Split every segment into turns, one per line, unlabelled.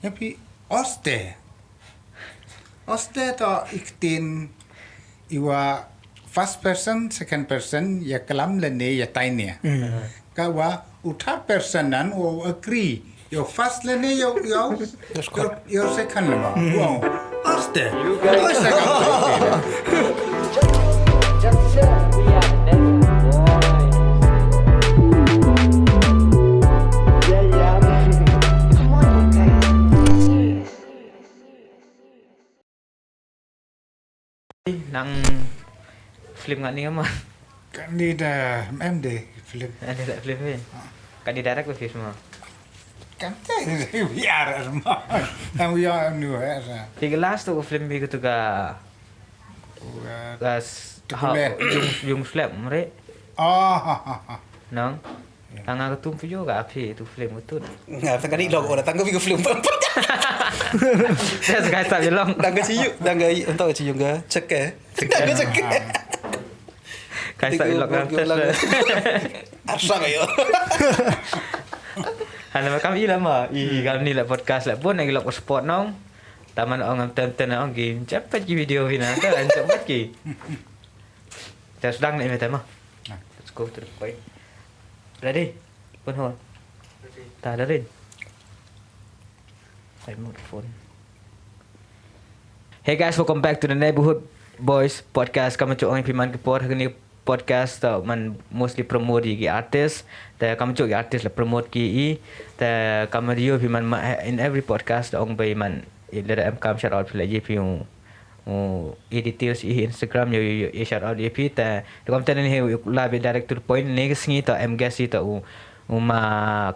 Tapi Oste to iktin iwa first person, second person ya kelam lene ya tainya. Kawa third person nan o agree. Your first lene your second lema. Wow. Oste. Oste
nang film ngak ni mah.
kan ni dah MD film.
Ada tak film ni? Kan di direct ke semua.
Kan teh biar semua. Yang biar nu asa.
Tiga last tu film bi tu ga gas yung slap mre. Nang tanga ketum video ga api tu film betul.
Ngap tangga ni log ora tangga vi film.
Saya sekali tak bilang.
Tangga ciu, tangga untuk ciu ga cek ke. Tangga cek.
Kai tak bilang kan.
Arsa kayo.
Hana makam ila ma. Kami ni lah podcast lah pun lagi lok sport nong. Taman orang ten orang game. Cepat ki video hina. Kan cepat ki. Saya sedang nak minta mah. Let's go to the point. Ready? Pun hold. Tak ada rin. I mode phone. Hey guys, welcome back to the Neighborhood Boys podcast. Kamu cuk orang piman kepor hari ni podcast tau man mostly promote ki artist. Ta kamu cuk artist lah promote ki ta kamu dia piman in every podcast orang bay man ila am kam shout out pula je pi editors Instagram yo shout out pi ta kamu tan ni live direct to the point ni singi ta am guest ta uma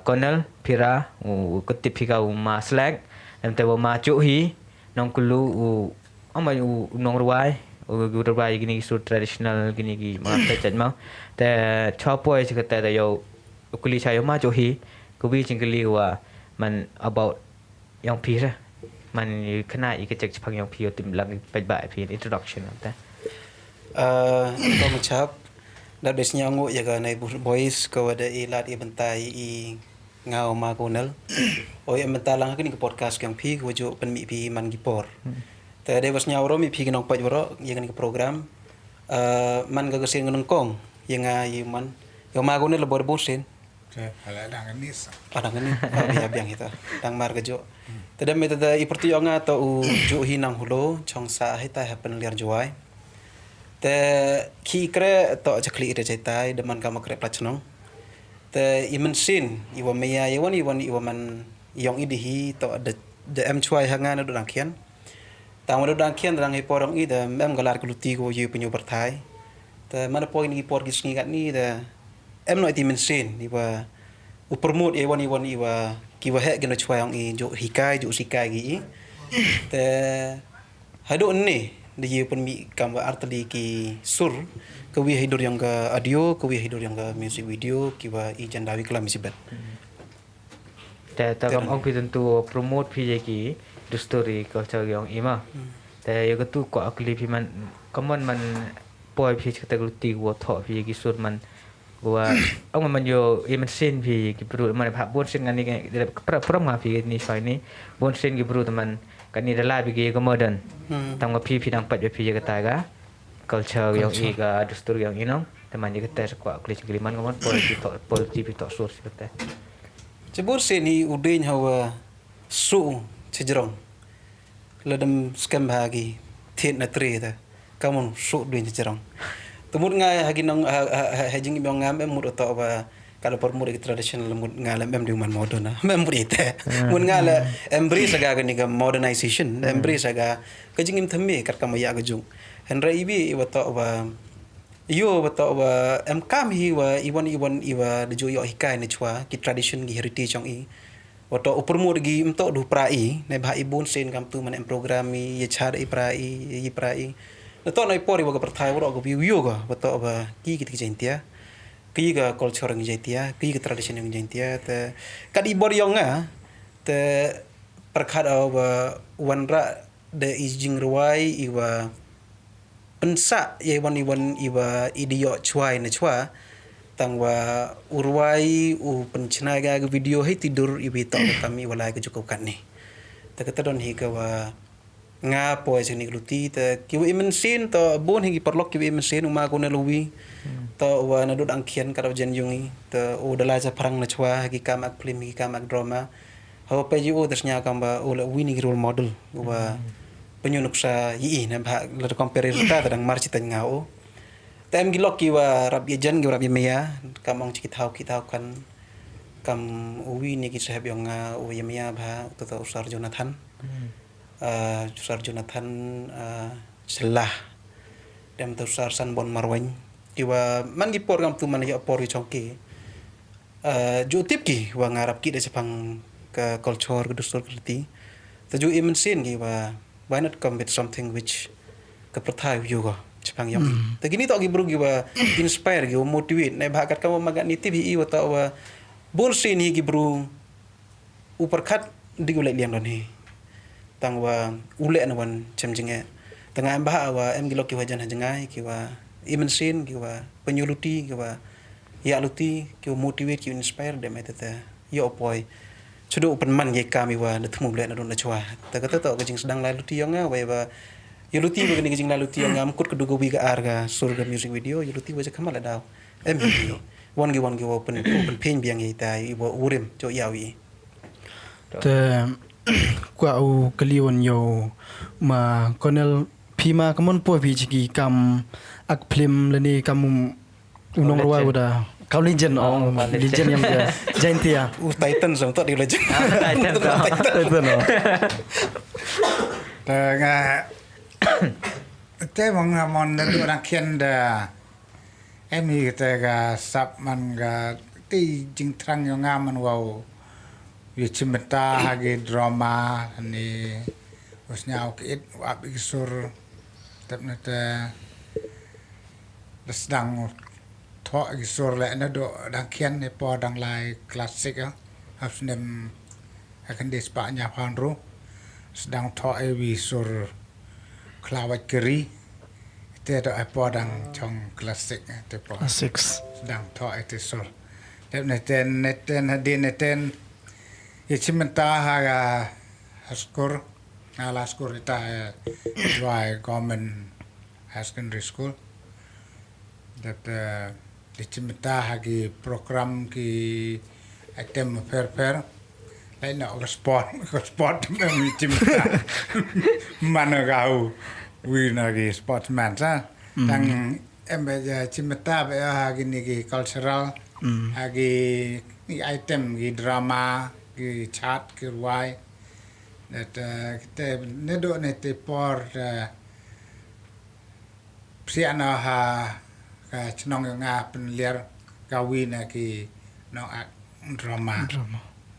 Connell Pira kutip pika uma Slack em ta ma cuk hi nong kulu ama nong ruai ruai gini su traditional gini gi ma ta chat ma ta chopoi sikata ta yo kuli chayo ma cuk hi kubi chingli wa man about yang pira man kena ikecek Jepang yang pio tim lang baik pi introduction ta
Kau macap dah desnya ngu ya ga Neighborhood Boys kau ada ilat bentai ngau ma konel. Oh yang bentar lang ni ke podcast yang pi ko jo pen mi pi man gipor. Ta de was nyawro mi pi nong paj woro yang ni ke program man ga gesin ngon kong yang man yo ma konel lebor bosin.
Ala dah ni sa.
Orang ni biar biang kita dang mar kejo. Tadam meta da iperti onga to ju hinang hulo chong sa hita happen liar juai. Te ki kre to chakli ide cetai deman kama kre plachnong. Te imensin iwa meya iwan man yong idihi to de em chuai hanga na dang kian. Tang ma dang kian dang hiporong i de em galar kuluti go yu penyu bertai. Te mana poin ni por gisni kat ni de em no dimensin iwa promote iwan iwa kiwa hek gena chuai ong i jo hikai jo sikai gi. Te hadu ni dia pun mi kam artli ki sur kawi hidur yang ke audio kawi hidur yang ke music video kiwa i jandawi kala misibat.
Ta kam ong pi tentu promote pi je ki the story ko chang yang ima. Ta yo ko tu ko akli pi man common man poi pi kata gluti wo tho pi ki sur man wa ong man yo iman sin pi ki bru man pha bon sin ngani ke pra ma pi ni sai ni bon sin ki bru teman kan ni dah bi ke modern tang pi dang pat pi je kata ga culture yang i ga the story yang inong teman je kata ko akli kiliman ngomon pol pi to source kata.
Cebur sini udain hawa su cejerong. Ladam skam hagi thet na tre ta. Kamun su duin cejerong. Tumut ngai hagi nong hajing biang ngam em mud to ba kalau permur tradisional mud ngalam em diuman modern mem brite. Mud ngala embrace aga ni ga modernization embrace aga kajing thame kat kamaya gajung. Henra ibi wato ba yo wato ba em kam hi wa iwan iwa de jo yo hikai ni chwa ki tradition gi heritage ong i wato permur gi mto du prai ne ba ibun sen kam tu man em programi ye chad i prai to noi pori wa perthai wa go bi yo ga wato ba ki jentia ki ga culture ngi jentia ki ga tradition ngi jentia te kadi bor yo nga te perkhat ba wanra de ijing ruai iwa pensa iwan iwa idio chuai na chua tangwa urwai u penchna ga video hai tidur ibi to kami walai ke cukup kan ni ta kata don hi ka wa nga po sini gluti ta ki wi men sin to bon hi perlok ki wi men sin uma ko na luwi to wa na dot angkian ka jen yungi ta o dala ja parang na chwa ki kamak film ki kamak drama ho pe ji o tasnya kamba o la wi ni role model wa penyunuk sa yi na ba la compare ta dang marchi tan ngao tem gi lokki wa rab ye jan gi rab ye meya kamong ki thau kan kam uwi ni ki sahab yang o ye meya ba to usar Jonathan Usar Jonathan selah dem tu usar san bon marwany kiwa man gi por gam tu man ya por chongki ju tip ki wa ngarap ki de sepang ke culture ke dustur kriti ta ju imen sin ki wa why not come with something which ke prathai you go sepang yang ta gini to gi bru gi wa inspire gi motivate nai bhakat kamu magat niti bi i wa ta wa bol sin hi gi bru upar khat digulai liang don hi tang wa ule na wan chemjinge tanga amba wa em gilok ki wajan hajangai ki wa imen sin ki wa penyuluti ki wa ya luti ki motivate ki inspire dem eta yo poi chudo open man ye kami wa na thum le na don na chwa ta kata to gajing sedang la luti yonga wa yo luti ba ni gajing la luti yonga mkut ku dugo wi ga arga surga music video yo luti wa ja kamala daw em wan gi open pin biang ye ta i bo urim cho yawi
te kwa u kaliwan yo ma konel phima kamon po bi chi kam ak film lani kam unong ruwa uda kau legend legend yang dia jaintia
Titan sama tu di legend
Titan
Tengah te mon du orang kian da emi tega sap man ga ti jing trang yo ngaman wow wi cimeta hage drama ni usnya okit wa bigsur tapna ta sedang thọ gisur le na do dang kian ne po dang lai klasik a hasnem akan des pa nya panru sedang thọ e wi sur klawat keri te do po dang chong klasik te po
6
sedang thọ e te sur te neten hadin neten ye chimenta ha haskur ala skur ita dry government secondary school that di cimeta hagi program ki item fair lain nak sport memang cimeta mana kau win lagi sportsman sa tang embe cimeta be hagi ni ki cultural hagi ni item ki drama ki chat ki wai that kita nedo nete por siana ha ka chnong nga pen liar kawi na ki no drama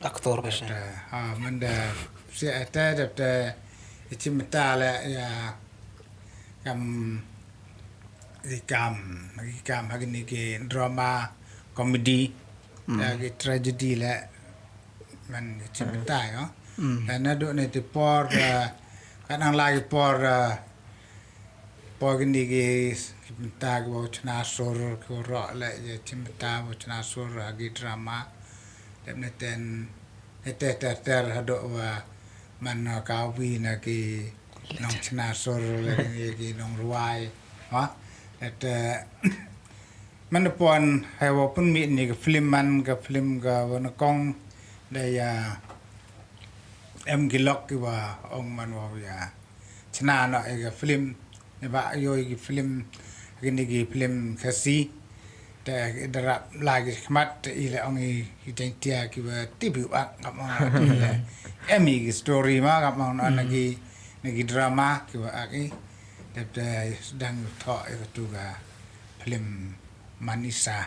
aktor besa
ha manda si ata de ichimta la ya kam hagini ki drama comedy ki tragedy la man ichimta yo na do ne te por kanang lagi por gini ki cimta go chna sur ko ro le je cimta go chna sur agi drama demne ten ter hado wa man ka wi na ki nong chna sur le ki nong ruai ha et man pon hai wo pun mi ni film man ka film ga won kong de ya em gilok ki wa ong man wa ya chna no e ga film ne ba yo ki film gini gi film kasi te darap lagi khmat ile ongi hidentia ki ba tibu ak ngam ile emi gi story ma ngam on lagi drama ki ba aki te sedang tho e tu ga film Manisa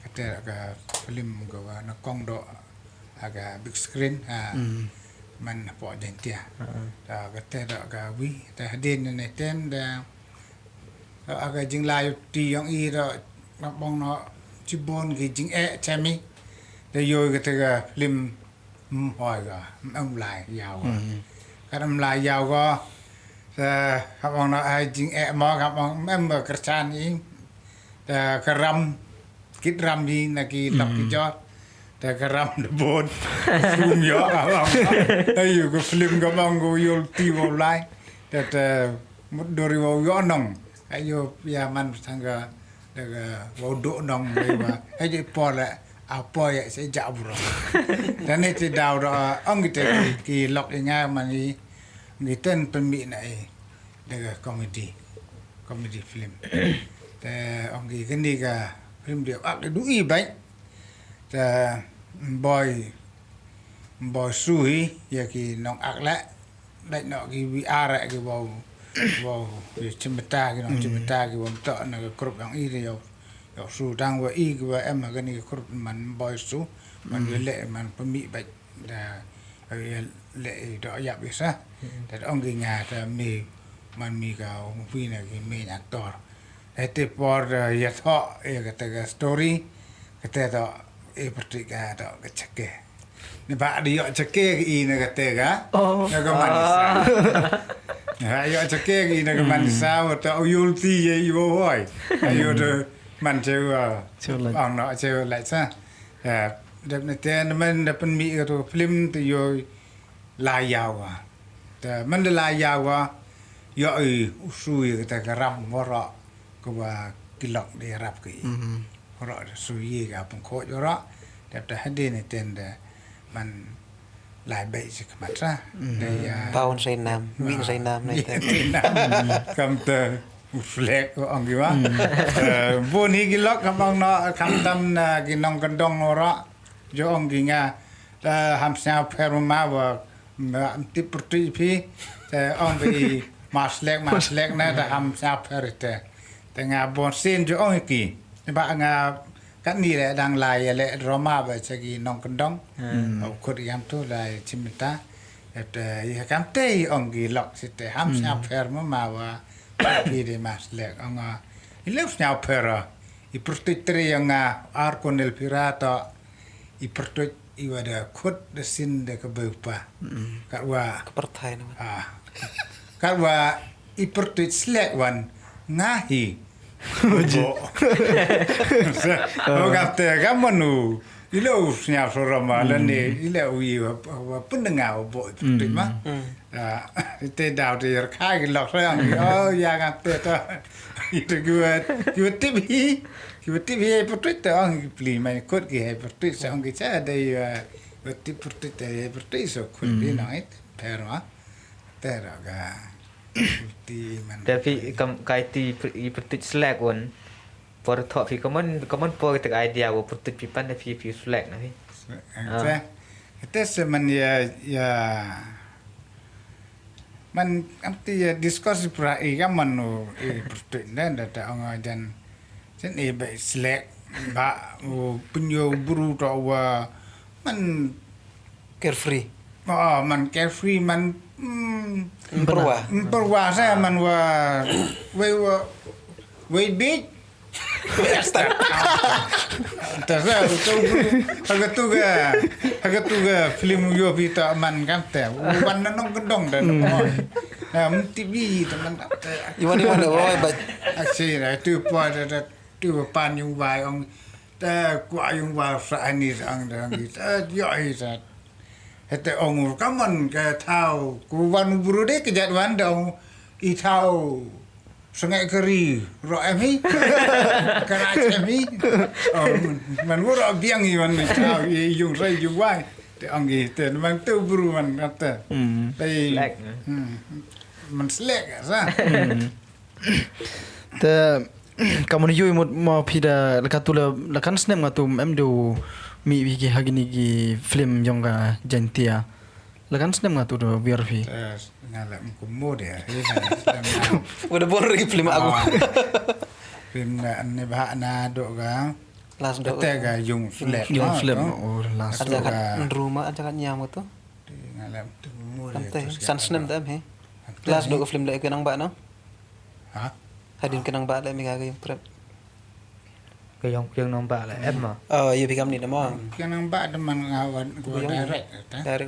kata ga film ga na kong do aga big screen man po dentia ta kata ga wi ta hadin ne ten da aga jing lai ti yong i ro bong no chibon gi jing e chami de yo ga te ga film hoi ga lai yao ka lai yao go sa bong no ai jing e mo ga bong member kerchan i da karam kit ram di na ki tak ki jot แต่กระรำบนฟูมเยอะครับไอ้อยู่กับฟิล์มกับมังกูยลตีวอลไลแต่มุดดริวย้อนงไอ้อยู่ยามันทางก็แต่ก็วอดุนงเลยว่าไอ้ที่พอละเอาปอยใส่จับรอแต่ในที่ดาวเราอังกฤษกี่ล็อกยังไงมันนี่เต้นเป็นมีไหนแต่ก็คอมเมดี้ฟิล์มแต่อังกฤษกันนี่ก็ฟิล์มเดียวอักดูอีไปแต่บอยสุยya ki nong ak la dai no ki vi ara ki wow chimta ki nong chimta ki wam to na ka krup yang i yo su dang wa i ki wa em ga ni krup man boy su man le man pami ba da le do ya bi sa da ong ki nga ta man mi ka vi na ki me actor este por ya tho e ka ta story ka ta pertika to ka chake ni ba dia chake ki na ka te ga na ka man sa ha yo chake ki na ka man sa to yul ti ye yo hoi ayo to man cheu ang no cheu lại sa đẹp này te man da pen mi ka to film to yo la yaw ta man da la yaw yo su ka ta ka ram mo ro ko wa kilok de rap ki ro su yi ga pun ko yo ro đẹp ta hade ni ten da man lai bai se kamat sa de
Paun say nam min say nam này thế
kam te flek ko ang giwa bo ni kilok kam ang no kam tam na ginong kandong ro jo ang ginga ta ham sa per ma wa ti prti phi te ang bi maslek na ta ham sa per te nga bon sin jo ang ki ba nga kan ni le dang lai le roma ba che gi nong kandong au khot yam tu lai chimta te ya kam te ang gi lok sit te ham sa per ma wa pi de maslek ang I lef nya per I prti tre nga ar konel pirata I prti I wada khot de sin de ka bepa ka wa
perthai na
ka wa I prti slek wan ngahi Ogate gamanu ilo nya sorama lene ilo wi wa pendenga bo prima te daw te khai ki lok sang ya ga te ta itu gua tibi protete ang pli mai kot ki hai protete ang ki cha dai ti protete so kun di nai pero tera ga ti man
tapi kai ti I pertit slack one por tho phi common por te idea wo pertit pi pan phi slack na phi
Itu semen ya man amti ya diskus pra I man no pertit dan data ang jan sen ba slack ba punyo buru to wa man
carefree
man carefree man
perwa
sa man wa we big Tasa agatuga film yo vita man kante wan nong gendong dan oi TV teman
Iwan oi ba
aksi na tu pa da tu pan yung vai ong ta kwa yung wa sa ani ang dang yo ai sa hete ong kaman ka thao ku wan buru de ke jat wan dong I thao Sungai Keri, roh emi, Karachi emi, man wura biang iwan ni kau yung rai yung wai, te anggi te man tu buru man kata,
slack
man slack sa,
te kamu ni yui mau pida lekatula lekan snap ngatum em do mi wiki hagini gi film yang ga jantia, lekan snap ngatu do biar fi.
Ngalam kumo dia,
udah bor lagi film aku
film na bah na do ga,
last do
te ga yung slack,
oh last
aja kan rumah aja kan nyam itu
ngalam kumo
Tante san snem tam he last do film lagi kenang ba no
ha
hadin kenang ba lagi mi ga yung prep
cái dòng nông bạ là em mà
iya bigam ni namo
kenang ba deman ngawan gua direct ta
dari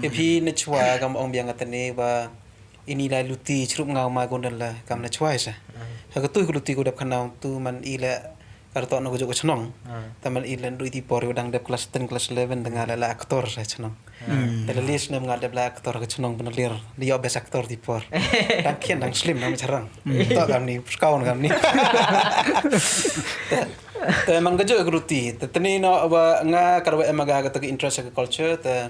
ipi na chwa kam ong biang atane ba ini la luti chrup ngau ma gondal la kam na chwa sa ha ka tu luti ko dap khanau tu man ila karto nak juk chenong taman ilan du ti por udang dep kelas 10 kelas 11 dengan ala aktor saya chenong tele list nem ngadep la aktor ke chenong benelir dia best aktor ti por dang kian dang slim nam charang to kam ni kaun kam ni te man gejo gruti te teni no ba nga karwa emaga ke interest ke culture te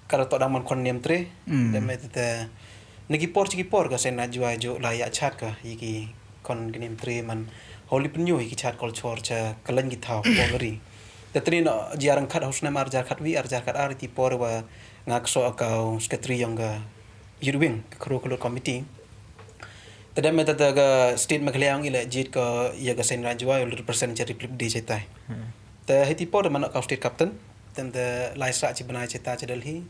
karto dang man kon nem tre dem te negi por ka sen najwa jo la ya chat ka yiki kon nem tre man holy penyu ki chat culture cha kalan gi thau pogari tetri no jarang khat haus na mar jar khat wi ar jar khat ar ti por wa ngak so akau sketri yang ga yurwing curricular committee tadam meta ga state makliang ila jit ka ya ga sen rajwa 100% cha republic di chetai ta heti por man ka state captain tem the laisa chi bana cheta cha delhi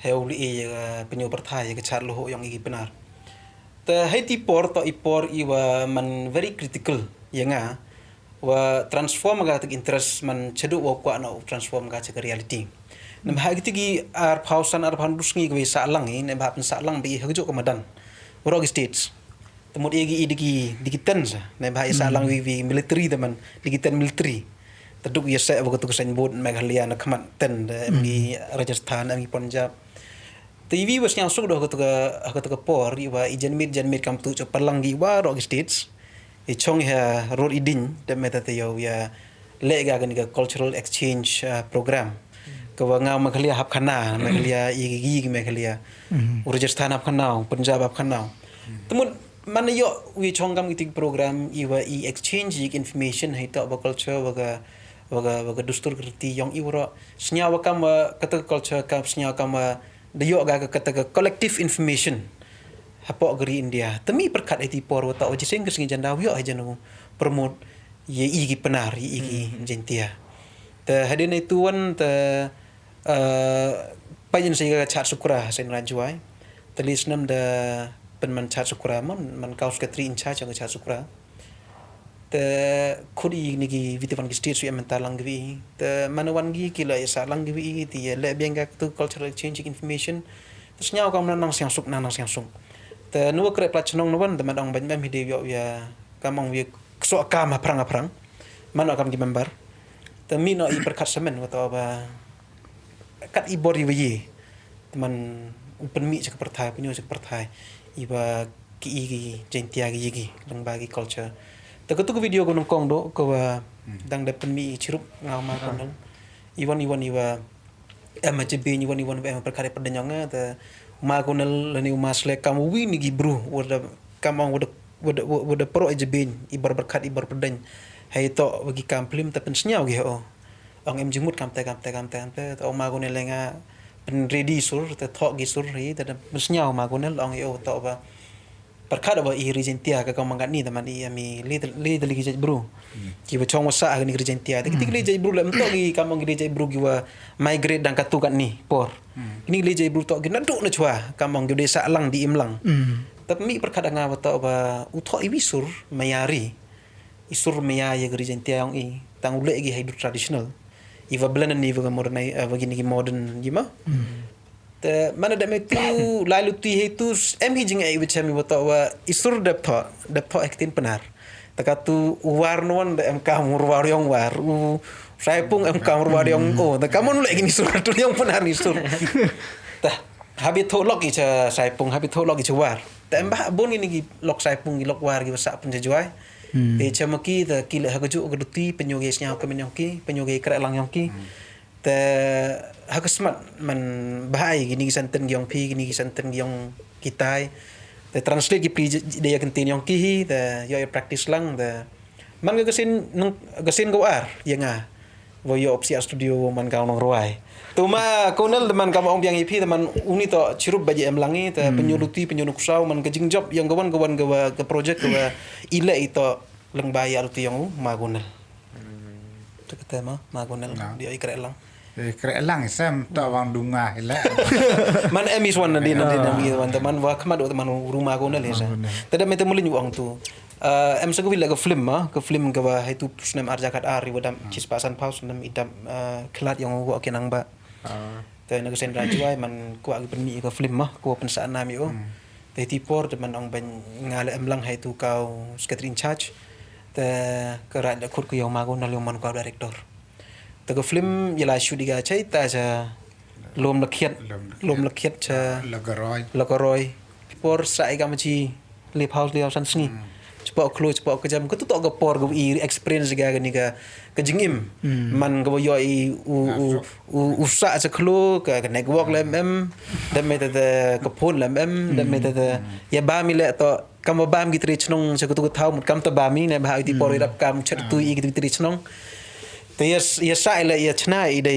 heuli ya penyu perthai ga chat lo yang gi benar ta heti por to ipor iwa man very critical yang wa transform ga tak interest man cedu wa kwa no transform ga ke reality nam ha gitigi ar pausan ar pandus ngi gwe sa lang ni ba pen sa lang bi haju ko madan rog states temut egi digi ten sa ne ba sa lang wi military teman digi ten military taduk ya sa wa tu sen bod meghalaya na khamat ten mi rajasthan mi punjab TV was yang suk do ko to por wa ijan mit kam tu cho palang gi wa rog states chong ha road idin de meta te yo ya lega ga cultural exchange program ko wa nga makhalia hap khana makhalia igi makhalia rajasthan hap khana punjab hap khana tumun man yo wi chong kam itik program iwa exchange information hai to culture waga dustur kriti yang iwro snya wa kam kata culture kam snya kam de yo ga kata collective information hapo geri India temi perkat IT por ta oji sing kesing janda yo aja no promote ye igi penar igi jentia te hadin itu wan te pajen sing chat sukra sen rajwai telis nam de penman chat sukra man kaus ke 3 in charge yang chat sukra te khudi nigi vitavan ki state su mental langwi te manawan gi kila ya lang gi ti le benga tu cultural exchange information terus nyau kam nang siang suk te nuwa kre plachnong nuwan de madang ban mem hide yo ya kamang wi so ka ma prang man akam gi member te mi no i perkat semen wato ba kat i bori wi teman upen mi cek perthai penyo cek perthai iba ki jentia gi lang bagi culture te ko video ko nong kong do ko dang de pen mi chirup ngama kon iwan iwa MHB ni iwan perkara pedanyanga te ma konel lani masle kamu wi ni gibru wada kamang wada pro ejbin ibar berkat ibar pedany hay to bagi kamplim tapi senyau ge ang em jimut kam te to ma konel lenga pen ready sur te thok gi sur ri te senyau ma konel ang yo to ba perkara ba i regentia ka kamang ni teman i ami li lagi jej bro ki ba chong wasa ni regentia te kitik li jej bro lam to gi kamang gi jej bro gi wa migrate dan katu kan ni por ini li jej bro to gi naduk na chwa kamang gi desa lang di imlang tapi mi perkara nga to ba utho i wisur mayari isur maya ya regentia yang i tang ule gi hidup traditional iwa blend ni wa modern bagi ni modern gima te mana da me tu lalu tu itu em hijing ai wicam wato wa isur dapto actin penar takatu warnon da em kamur waryong war sai pung em kamur waryong ta kamun lagi ni sur tu yang penar ni sur ta habit tholok i cha sai pung habit tholok i cha war ta em ba bon ni lok sai pung lok war gi sa pun jawai e chamaki ta kila ha gaju gaduti penyoge snya kamenyongki penyoge kra lang yongki te hakasmat man bahai gini santen gyong phi gini santen gyong kitai te translate gi de ya kentin yong ki te yo practice lang te man ga gasin go ar yanga wo yo opsi studio man ka nong ruai tuma konel man ka ong biang ipi man uni to chirup baji em langi te penyuluti penyunuksau man ka jing job yang gawan ke project ke ile ito leng bayar tu yang ma konel tu kata ma konel dia ikre lang
kre lang sam to wang dunga ila
man emis wan nanti mi wan teman wa khamad teman rumah ko na lesa tada mete mulin wang tu em sa gawila ka film ka wa itu snem arjakat ari wadam cispasan paus nam idam kelat yang wa kenang ba te na sen rajwai man ko ag penmi ka film ko pen sa nami te tipor teman ong ben ngale em lang hai tu kau skatering charge แต่ก็รายละคุดก็ยองมาก็นั่นเรื่องมันก็ดีเรคเตอร์แต่ก็ฟิล์มยาลายชุดดีกาใช้แต่จะรวมละเอียดจะ
Lagaroi.
แล้วก็รอยปอร์ใส่กำจีเลพาวส์เลียวสันสงีเฉพาะครูเฉพาะก็จำก็ต้องกับปอร์กับอี experience กันนี่ก็จิงอิมมันก็บ่ย่อยอุสะจะครูก็เน็กวอล์กแล้วดำไม่แต่ก็พูดแล้วดำไม่แต่ยาบ้ามีแหละต่อกำว่าบ้ามกิตริชนงจะก็ตุกเท่าหมดกำตะบ้ามีในบ้าอิติปอร์รับกำชัดตุยกิตริชนงแต่ยาใส่เลยยาชนะอีไ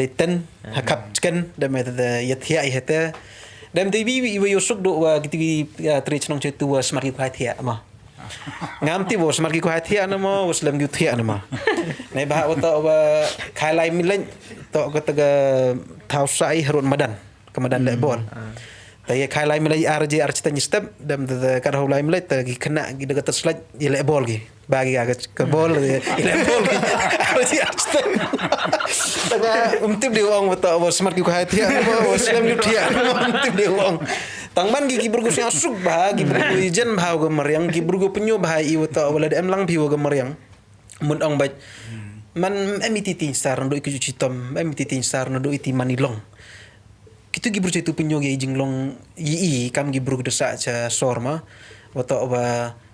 ด้เต้นหักขับกันดำไม่แต่ยาเทียอีเหตุdan TV ibu yusuk do wa gitu trich nong cetu wa smart ki khaitia ma ngam ti bo smart ki khaitia na ma waslam gi thia na ma nei ba wa to wa khai lai min len to ko taga thau sai harun madan kamadan le bol ta ye khai lai min lai RJ architect step dam da ka ho lai min lai ta gi khana gi daga taslaj ye le bol gi bagi aga ka bol ye le bol gi RJ architect taga umtip di wong wa to wa smart ki khaitia na ma waslam gi thia umtip di wong tangban gi burgo sia suk ba gi burgo ijen ba ga maryang gi burgo penyo ba i wa to wala de em lang bi wa ga maryang mun ong ba man MIT tin star ndo ikju citom MIT tin star ndo iti manilong kitu gi burgo itu penyo gi jinglong yi kam gi burgo desa cha sorma wa to ba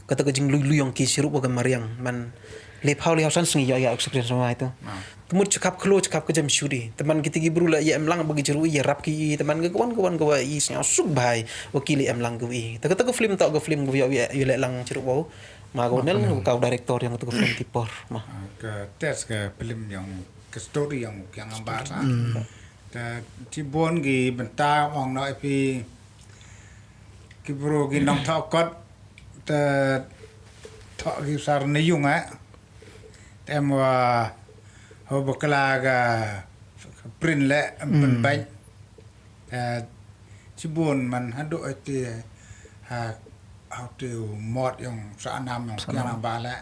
kata ke jinglu yang ki sirup wa ga maryang man le phau le hausan sengi ya experience ma itu tumur cakap klo cakap ke jam syudi teman kita gi buru la ya emlang bagi jeru ya rap ki teman ke kawan ke wa i snya suk bai wakili emlang ke i ta ke film tak ke film ke ya le lang jeru wa ma ko nel kau director yang tu film tipor mah
ke tes ke film yang ke story yang ambasa ta tibon gi benta ong no pi ki bro gi nong thok kot ta thok gi sar ne yung em wa ho bakla ga print le ben bai chibun man hadu ati ha how to mod yang sa nam yang yang ba la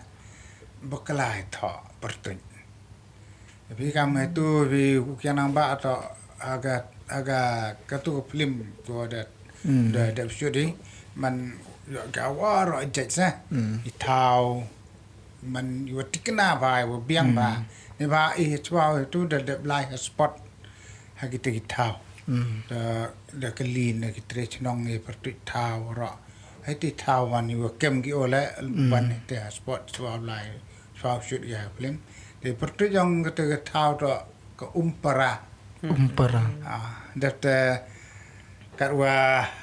bakla tho pertun tapi kam itu vi yang ba to aga katu film to da shooting man ga wa ro jet sa I thao man you tikna ba wo biang ba ni ba I chwa tu da like a spot ha kita thao da kalin ki trech nong e per tu thao ro hai ti thao wan you kem ki ole ban te spot chwa lai chwa shoot ya film de per tu jong ka thao to ko umpara da te karwa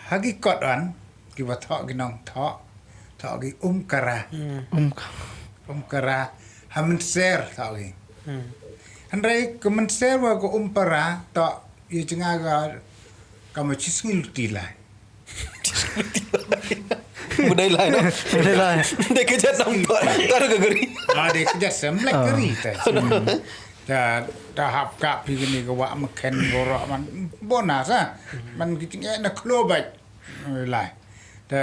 hagi kot an ki wa tho ki nong tho ki umkara hamen ser tho ki andai ko men ser wa ko umpara to ye jenga ga kama chisngil tilai
budai lai no de ke jat nong tar ga gari
de ke jat sem lek gari ta hap ka pi ni ko wa ma ken goro man bonus man ki na klobaj lai ta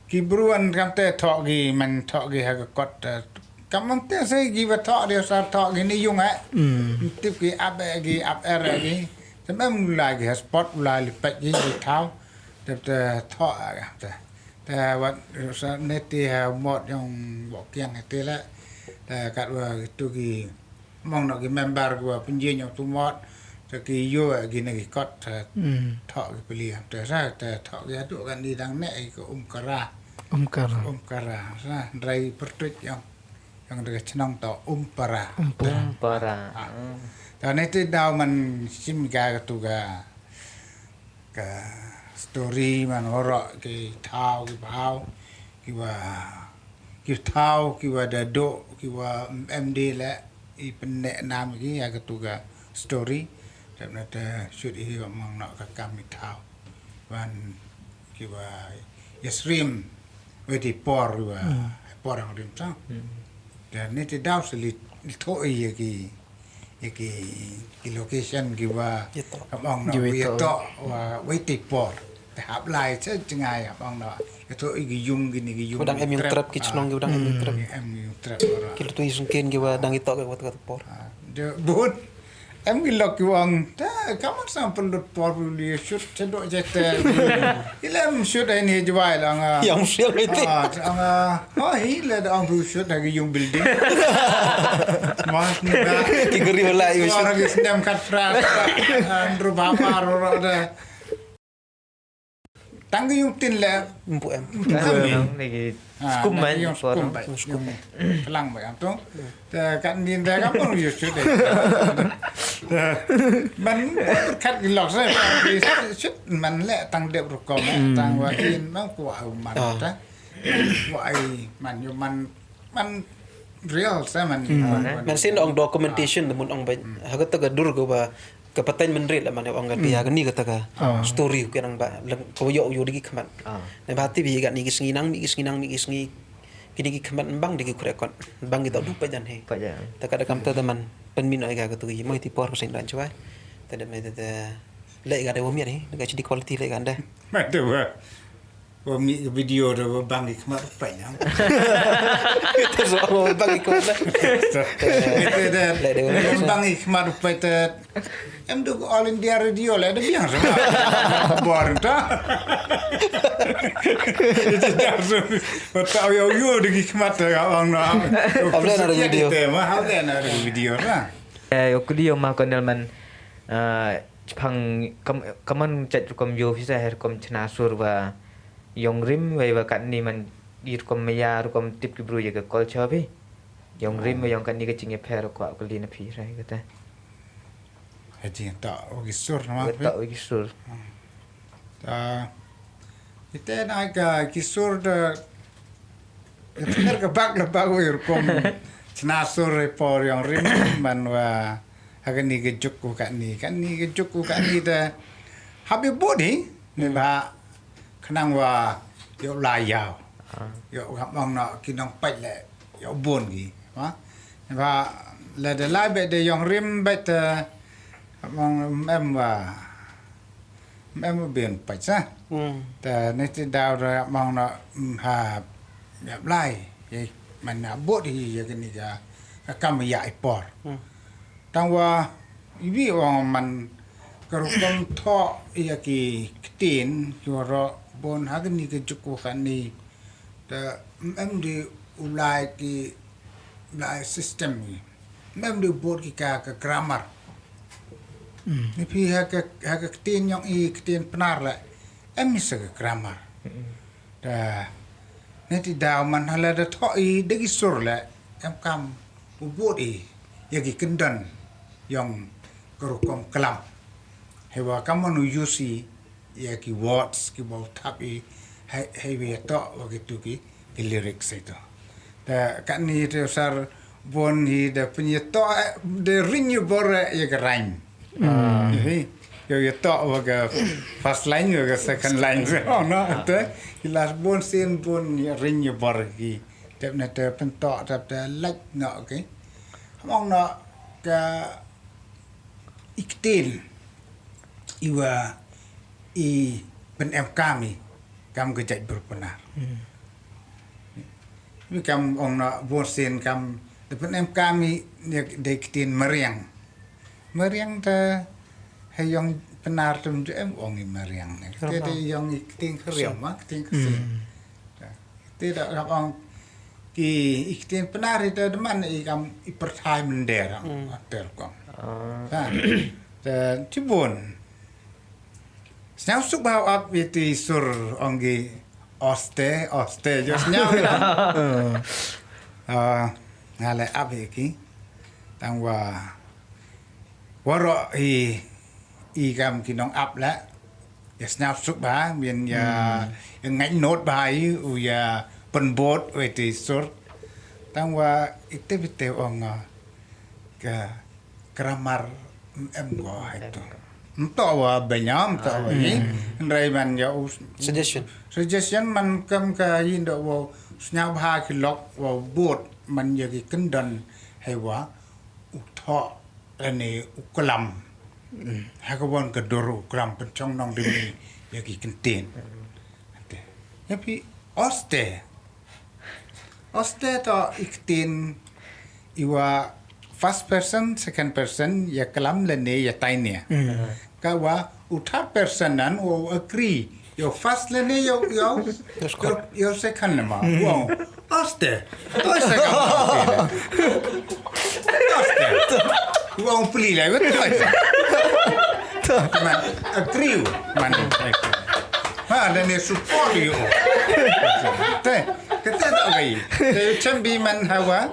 ki bruan kam te tho gi man tho gi ha ko kot kam te se gi wa tho de sa tho gi ni yung tip gi up gi semem la gi spot la li pet gi thao te tho te wa sa neti ha mod yang bo kiang te la ta kat wa tu gi mong no gi member gua penjin yang tu mod ta ki yo gi na gi kot tho gi peli te sa te tho gi tu kan di dang ne ko umkara sa rai pertut yang de chnong to umpara ta ne te dau man sim ga tu ga story man oro ki thao ki bau ki thao ki wa da do ki wa MD la I penne nam ki ya tu ga story ta ta shoot hi mong no ka kam mi thao wan ki wa yesrim we di por wa por ang rim sa dan ne te dau se li tho ye ki location ki wa mong no we to wa we ti por te hap lai che chngai mong no to gi yung gi ni gi yung
udang em yung trap ki chnong gi udang em yung trap
em yung trap
ki tu isun ken gi wa dang ito ga wat por
de bun em gilok uang kamu sampai lut por beli shoot cendok jete ilem shoot ini jual ang
Yang sial itu.
ang hile ang shoot lagi yung building mas ni
Kigeri wala yung shoot.
orang isnem kat fras andro bapa ro ada tanggi yung tin le
Empuk em.
Lagi skum man
yung skum ba yung pelang ba yang tu kat ni dah kamu you shootมันคัดหลอกใช่ไหมชุดมันแหละตั้งเด็บรกอมตั้งว่าอินมันกว่ามันนะว่าไอ้มันอยู่มันเรียลใช่มัน
Man sin ong documentation mun ong ba haga taga dur go ba kapatan man red man ong ga biya ni ga taga story ke nang ba ko yo yo digi khamat ne ba ti bi ga ni gis nginang mi gis kini ki khamat bang digi kure kon bang gi ta du pa jan he
Pak ja.
ta ka da kam ta man pen min ai ga tu gi moi ti por sen dan chwa ta da me ta le ga de wo mi ni ga chi di quality le ga anda
ไม่แต่ว่ามีวิดีโอเดี๋ยวบางอีกมาไปนะ
ta so bang gi kon la
แต่บางอีกมาไปแต่ em du all India radio lah ada biang sama boring ta itu dah so tahu yo di khmat orang nak
Habis ada video.
tema habis ada video lah
Yok dia mah konel man phang kaman chat kom yo visa her kom chna sur wa yong rim we wa kan ni man dir kom ya kom tip ki bru ye ka kol chabi yong rim wa yong kan ni ka chinge pher ko ko li na phi rai ka ta
Haji tak bagi sur nama
tak wi sur
kita nak kisur dah kita ke bak lepas wir kom senasur repor yang rim man wa akan ni kejuk ku kan ni kejuk ku kan ni dah habis bodi ni ba kenang wa yo layau yo ngam nak kinang pai le yo bon gi ha ba le de lai be de yang rim be te mong em wa em biển bạch raแต่ในที่ดาวเรามองเราหาแบบไล่มันน่ะบดที่อย่างนี้จะกำมายายปอดตั้งว่าอีวิวมันกระตุ้นท่ออย่างกี่ตีนอยู่รอบนหากันนี่ก็จุกกันนี่แต่เอ็มดีอุไลกี่ไลซิสเต็มนี่เอ็มดีบดกี่กับกรามัรนี่พี่หากตีนยังอีตีนปนาร์ละEmis ke grammar. Dah nanti dah man hala dah thoi degi sur la em kam ubut yagi kendan yang kerukom kelam. Hewa kamu nu yusi yagi words ki bau tapi hewi to begitu ki lyrics itu. Dah kan ni tu sar bon hi dah punya to de rinyu bore yagi rhyme. Yo talk about first line or second line. Oh no, the last bon sin bon ring your body. Definitely pen talk that like no okay. Among no ka iktil iwa I pen em kami kam ke jai berpenar. Ni kam ong no bon sin kam pen em kami de iktin meriang. Meriang ta hay yang benar tu em orang meriang ni. Jadi yang ikting keriam mak ikting kesin. Tidak orang ki ikting benar itu deman ikam ipertai mender hotel kom. Kan. Dan cibun. Senyap suk bau up itu sur ongi oste just nyau. Ngale up iki. Tangwa waro I kam kinong up la ya snap suk ba mien ya ngai note ba u ya penbot we ti sur tangwa ite bite ong ka grammar em go itu ento wa benyam ta wa ni ndai man ya suggestion man kam ka yin do wo snap ha ki lok wa bot man ya ki kendan hai wa u tho ani u kalam Hakawan kedoro kram pencong nong demi yagi kentin. Tapi oste to iktin iwa first person, second person, ya kalam lene ya tainia. Kawa uthird person nan will agree. Your first lene your second nama. Wow. Aste. Aste kamu. Aste. Wow peli lah betul. Man agree man. Dan support you. Kita tak baik. Macam biman hawa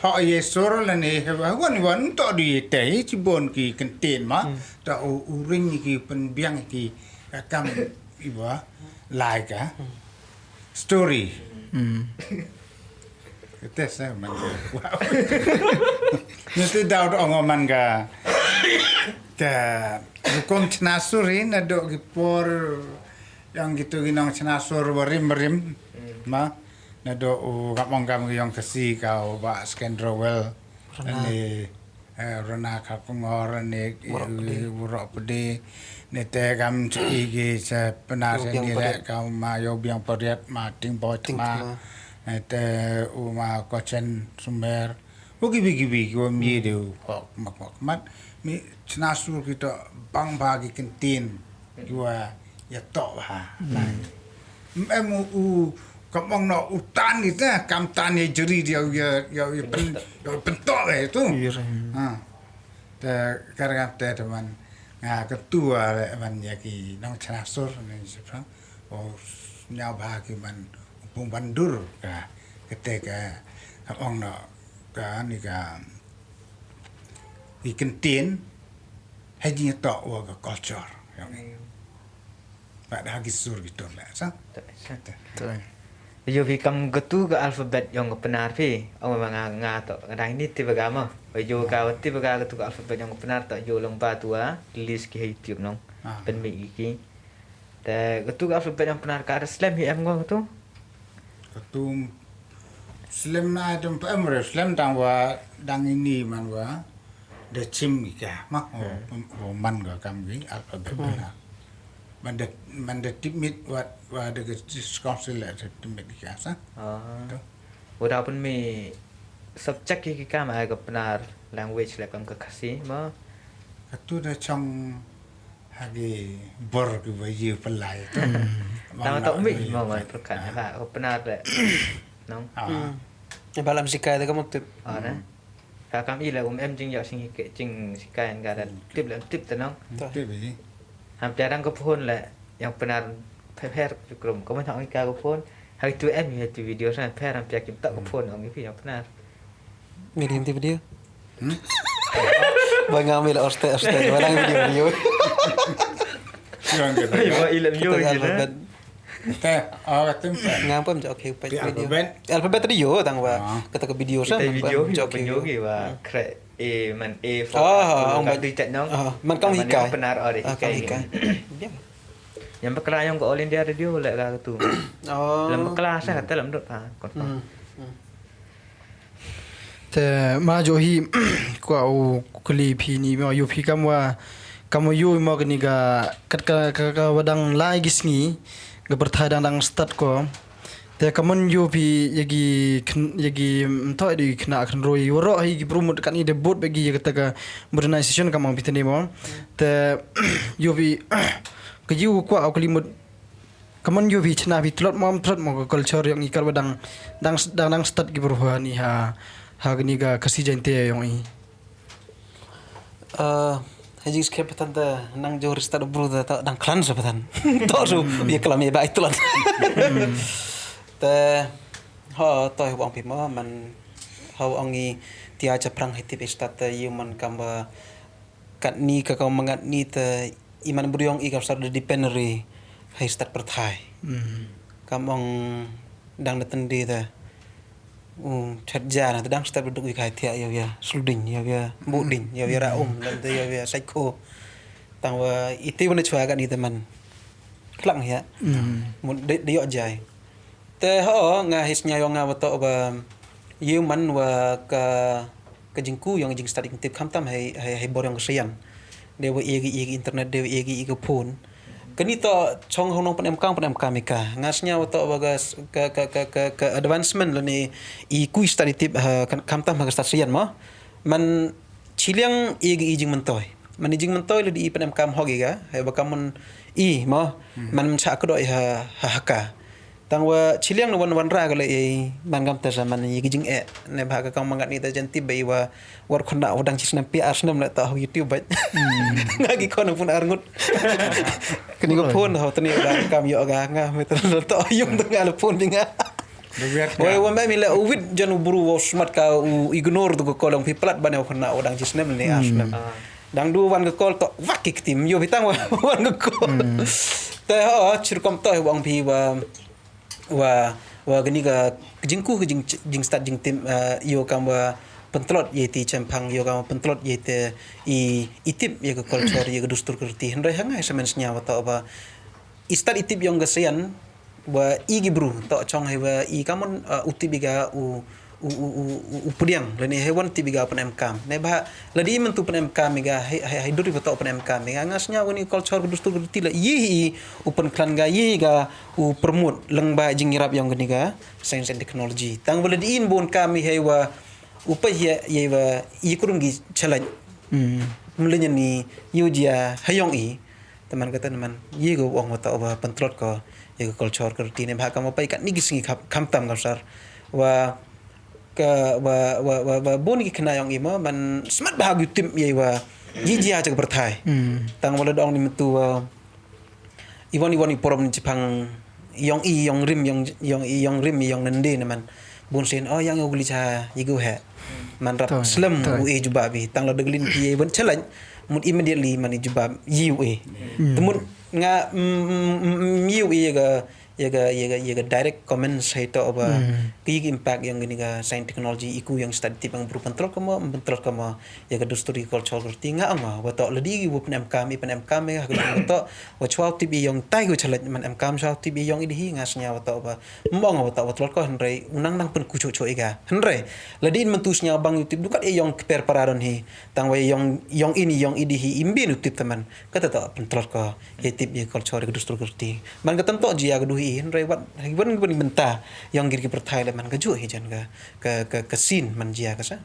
thọ Yesu là này vẫn vẫn tọ đi tế chỉ buồn kỳ cần tiền mà tọ u ring kỳ phần biang kỳ cam iwa lại cả story cái sao mình wow nhưng từ đầu đó ông mình cả hukum cenasuri nado ki por yang gitu ginong cenasur berim ma nado kapong kam yang kesi kau ba skendrowel ni rona kapungor ni burok pede ni te kam ci gi se penar ni rek kau ma yo biang poriat ma ting bot ma te ma kochen sumber ugi ko mi de mak mat mi cenasur kita bang bagi kentin dua ya tok ha emu kapong no utan itu kam tan ye jeri dia ya pentok itu ha te karena te teman ketua man ya ki nong cenasur ni sepang nyau bagi man upung bandur ka ketika kapong no ka ni ka ikan tin haji tok wa culture yang ni pada hagi sur gitu lah sa
Yo vi kam getu ke alfabet yang benar pi au nga to kadang ini tiba gama yo ka tiba ga getu ke alfabet yang benar to yo long pa tua list ki youtube nong pen mi ki te getu ke alfabet yang benar ka ada slam hi em ngong tu
ketum slim na dum pemre slim tang wa dang ini man wa de chim ka ma man ga kam gi alfabet na man de timit wa de council la timit ka sa
udah pun mi subject ki ka ma ga benar language la kam ka kasi ma
ketu de chong hagi bor ki wa yi pelai tu
tahu tak mi ma perkat ba ko benar le nong
balam sikai tu kamu tu
ada kakam i la em jing ya sing ke jing sikai ga da tip tu nong
tu bi
hampir orang kepun lah yang benar per krum kau macam orang kau kepun hari tu em ya tu video sana per hampir kita tak kepun orang itu yang benar
mirim tu video bang ambil oste balang video
yang ke
Ibu ilam yo je lah
te katum
ngam pun okay pa video alfabet tadi yo tang wa kata ke video
kita
sana
video video ke wa crack man A for
ông
bạn đi chạy nong
man kong hikai
benar ada hikai yang berkelas yang ke All India Radio lại là tu làm kelas saya kata làm được còn
te ma jo hi kwa u kli phi ni ma yu phi kam wa kam yu ma ni ga kat ka wadang lai gisngi ga berthai dang start ko te kaman yu pi yagi to di kena kan roi woro hi gi promote kan ni debut bagi ya kata modernization kamang pitene mo te yu pi ke yu kwa au kalimut kaman yu pi chna pi tlot mom trat mo culture yang ikar badang dang start gi perubahan ni ha gni ga kasi jante yang i
haji skep tanda nang jo rista do bru da dang klan sabatan to su ye kalam ye ba itulan te ho toy wong pi mo man ho ongi tia cha prang hiti pe stat ye man kamba kat ni ka ka mangat ni te iman buriong i ka sar de dependere hai stat perthai kamong dang de tendi te chat jana te dang stat duduk i kai tia ya sluding ya muding ya raum dan te ya psycho tang wa iti wana chua ka ni te man klang ya mun de yo jai te ho nga hisnya yo nga wato ba yu man wa ka jingku yang jing study tip kham tam hai bor yang siam de wa egi internet de egi phone Kani to chong honong pan mika ngasnya to bagas ke advancement lo ni I kui study tip kamtam ha stasian mo man chiliang ijing mentoy man ijing mentoy lo di pan hogi ga hai bakamun mo man cha ko doi ha haka tangwa chiliang no wan ra ga le man gam ta zaman ijing ne ba ka kam mangat ni ta janti bai wa war khona odang chisna pi asnam la ta YouTube ba ngagi kono pun arngut kini ko phone ho tani ga kam yo ga nga meter to yung tengah phone binga Wai wa mai mila uwit jan buru wa smart ka ignore tu ko kolong pi plat bane khona odang chisna ni asnam dang du wan ko kol to wakik tim yo bitang wan ko ta ho chirkom to wang pi wa gani ga jingku jing start jing tim yo kam wa pentlot yeti champang yo kam pentlot yete itip ye ko culture ye dustur kerti hendai hanga semensnya wa ta ba start itip yang gasian wa igi bru to chong he wa kamun utibiga u pudiang lani hewan tibiga pan mkam ne ba ladi mentu pan mkam ga hai duri to pan mkam ga ngasnya wani culture dustur kerti la yi upan klan ga yi ga u promote lengba jingirap yang gani ga science and technology tang boladi in bon kami hewa upa ye wa kurungi challenge mulanya ni yujia hayong teman kata teman ye go ong wata wa pentrot ko ye culture kerti ne ba kam pa ikat ni gisingi kamtam gasar wa boni kena yang ima man smart bahagu tim ye wa jijia cak berthai tang wala dong ni metu iwan porom ni Jepang yang rim yang nende man bonsen yang ugli cha yigu ha man rap slam ue jubabi tang la deglin pi bon challenge mut immediately man jubab ue temun nga ue ga direct comments hai to ba big impact yang gini ga science technology iku yang study tip yang berupa pentrol kama ya ga dusturi culture tinga ama wa to ledi bu pnam kami ha ga to wa chwa tip yang tai go challenge man am kam chwa tip yang idi ngasnya wa to ba mong wa to wa ko henrei unang nang pen kucu ega henrei ledi mentusnya bang youtube dukat yang per pararon hi tang wa yang ini yang idi hi imbin youtube teman kata to pentrol ko ya tip ya culture ga dusturi man ga tamto ji ya ga henrei wat hiban benta yang giri perthai le man ga ju hi jan ka scene man jia ka sa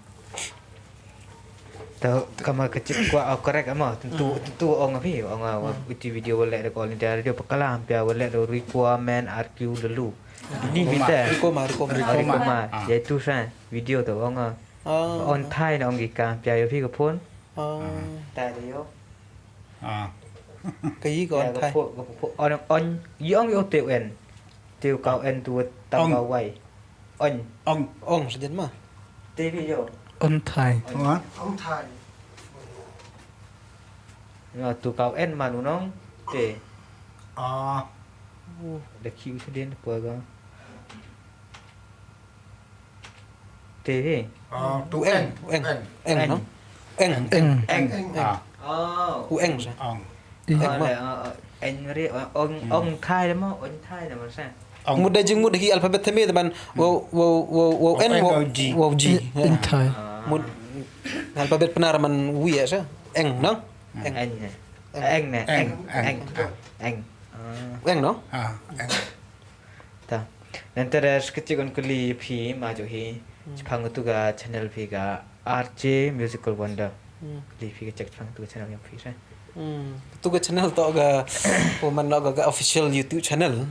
Tahu kama kecil kuat korek ama tentu orang api orang uti video wallet de call dia pekalam pia wallet de requirement RQ dulu ni kita rikoma iaitu san video tu orang on thai na orang gikan pia yo pi ko phone ta dia
cái gì còn thay
on yong yo tiêu en tiêu cao en tu tam cao quay
ông sẽ đến mà
tv yo
on thai
ông thay
là tu cao en mà nó để để kêu sẽ đến bữa đó tv
tu en nó en ueng sa
anh ri ông thai lắm ông thai là mà sao
mudah jeng mudah hi alfabet theme teman wow n wow g
in thai
mud alfabet penaraman wi ya sa eng no
anh
no
ta nanti ada sekecil kali pi maju hi Jepang itu ga channel pi ga RJ Musical Wonder li pi ga cek Jepang tu channel yang pi sa
tu cái channel to ga man no ga official YouTube channel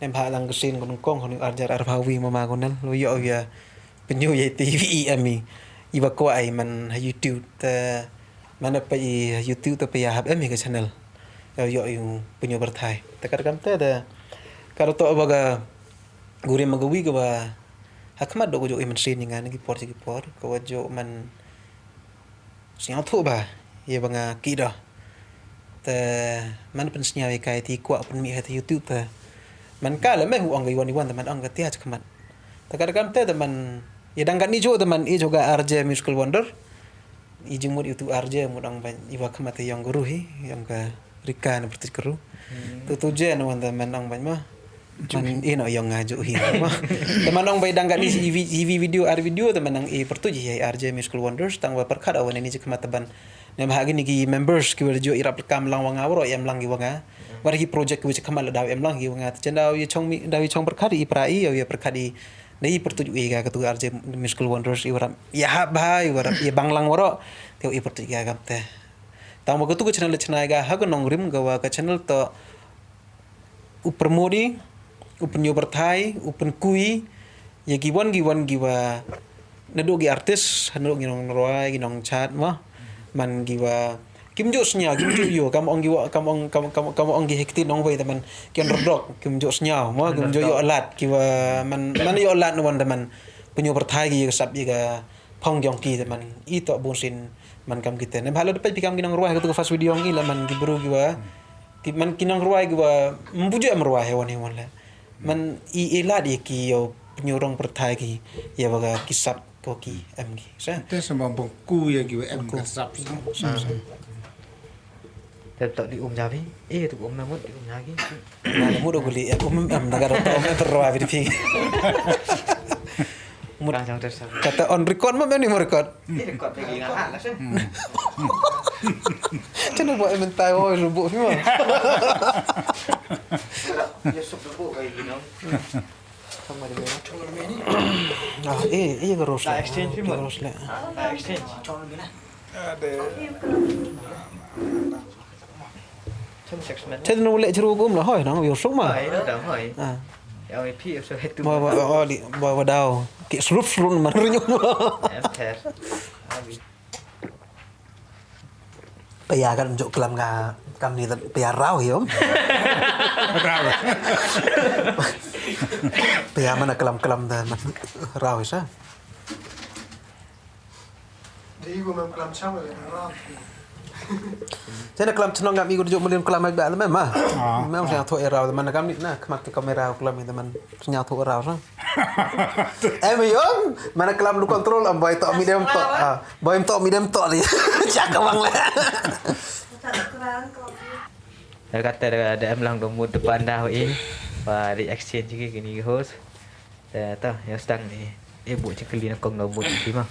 em ha lang sin kon kong kon arjar arbawi mama konel lo yo ya penyu ye TV ami iba ko ai man YouTube ta mana pa YouTube ta pa ya hab ami ga channel yo penyu berthai ta kam ta da karo to baga guri magawi ga ba hakmat do jo iman sin ngan gi por ko jo man siang thu ba ye banga ki do ta man pen snya kai ti kwa pen mi ha YouTube ta man ka la me hu ong wan teman ong ka tia chakmat ta kam te teman ya dang kan ni jo teman i juga RJ Musical Wonder i jumur itu RJ mudang ban iwa kamate yang guru hi yang ka rika na perti keru tu je no wan teman ong ban ma man ino yang ngaju hi ma teman ong bai dang kan ni video teman ang i pertu ji RJ Musical Wonders tang wa perkhat awan ni chakmat ban nem ha gini gi members ki jo irap kam lang wanga ro em lang gi wanga war gi project ki kamal daw em lang gi wanga chen daw chong berkhadi prai ya berkhadi nei pertuju ga ketu arje musical wonders iwaram ya bhai iwaram ya banglang waro teu i pertuju ga gamte tang mo ketu channel ga ha ko nong rim ga wa ka channel to upermodi upen yo berthai upen kui ya giwan giwa nado gi artis nado gi nong roa gi nong chat ma man giwa kim jo snya kim jo yo kam ong gi hekti nong wei teman kian rodok kim jo snya ma kim jo yo alat giwa man yo alat no teman penyo berthai gi sap gi ga phong gyong ki teman I to bonsin man kam kita ne bhalo dapat pikam gi nong roa ketu fast video ngi la man gi buru giwa man kinong roa giwa mbujo am roa hewan la man I alat ki yo penyorong berthai gi ya baga kisap koki em gi sa
Te semua bengku ya giwa em kasap.
Tak di jawi. Tu namut di lagi.
Nah, mudah guli ya em negara to em terroa di pi.
Murah jang tersa.
Kata on record mah ni record.
Record lagi lah sah.
Cuma buat em tai oi rubuk semua.
Ya sup rebuk kayak gini. Sama dia ni.
Ah, iya geros.
Lah exchange film.
Geros lah.
Exchange.
Chat no lek jeru gum lah hoi nang yo sok mah.
Dah hoi.
Ah.
Ya pi so hetu.
Bawa dau. Ki serup man runyu.
Enter.
Paya kan unjuk kelam ka kam ni paya rau hiom. Paya mana kelam dah rau isa.
Jadi gua memang kelam sama ya.
Saya nak kelam cenong kami gua unjuk melihat kelam agak lama mah. Memang saya tahu rau teman kami nah kemak kamera kelam teman senyap tahu rau sah. Yom mana kelam lu kontrol am boy tok medium tok. Boy tok medium tok ni. Cakap bang lah.
Dia kata ada em lang domut depan dah và đi exchange cái gini host. Ta yang sedang ni. Buat cengkeli nak kong domut di mah.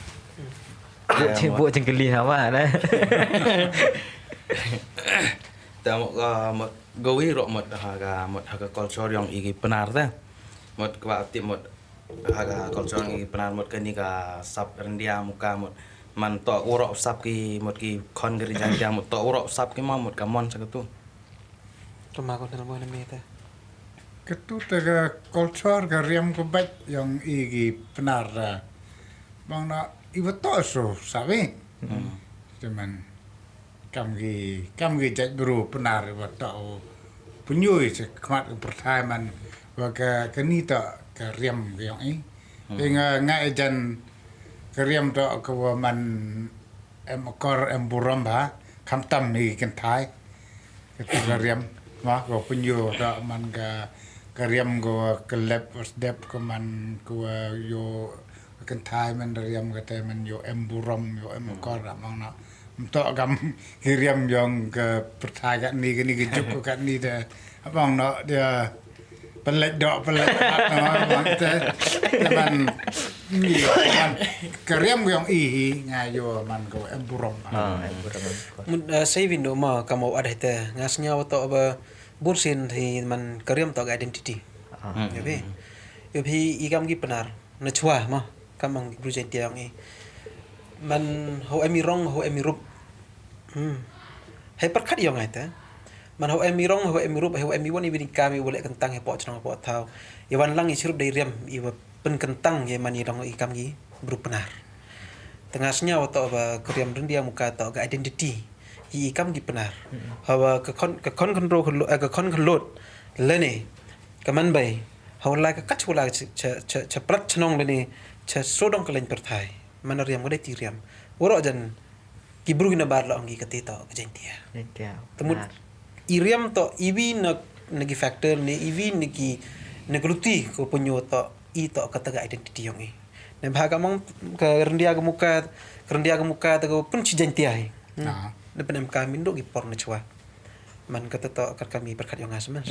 Buat cengkeli apa dah.
Ta một gối rọ một haga culture yang igi benar ta. Một ka tip một haga culture yang igi benar một kani ka sap rendia muka một man to urok sap ki một ki kon geri janjang một to urok sap ki ma một kamon sakatu.
Rumah kau dalam mana meta?
Ketu tega culture gariam ko bat yang igi benar. Bang na iba to so sabi. Cuman kam gi jat bro benar iba to punyoi se kmat pertai man wa ka kani to gariam yang Nga ejan gariam to ko man em kor em buram ba kam tam ni kan thai. Ketu gariam mah ko punyo ta man ga kariam go kelep dep ko man ko yo kan thai man riam ga te man yo emburam yo emkor mang na to gam kiriam yong ke perthai ga ni ke juk ga ni de abang no dia pelek dok pelek mang te man ni man kariam yong nga yo man ko emburam
Saya window mah kamu ada itu ngasnya atau apa bursin thì man kariam to identity. Jadi ikam gi benar. Nachwa mah kamang brujen tiang ni. Man ho emi rong ho emi rup. Hai perkat yang itu. Man ho emi rong ho emi rup ho emi wani bini kami boleh kentang he po cenong po tau. Yawan lang isirup dari riam iwa pen kentang ye man irong ikam gi berup benar. Tengahnya atau apa kariam rendia muka atau identity. Ikam gi benar. Hawa ke kon konlot lene kaman bay. Hawa la ka kachula cha prat chnong lene cha sodong kalen perthai. Manariam gode tiriam. Woro jan kibru gina bar la ongi katita ka jentia. Temut iriam to iwi na nagi factor ne iwi nagi negluti ko punyo to I to kataga identity yongi. Ne bhaga mong ka rendia ka muka to pun ci jentia. Depan kami ndok gi porno chwa man kata to kat kami perkat yang asman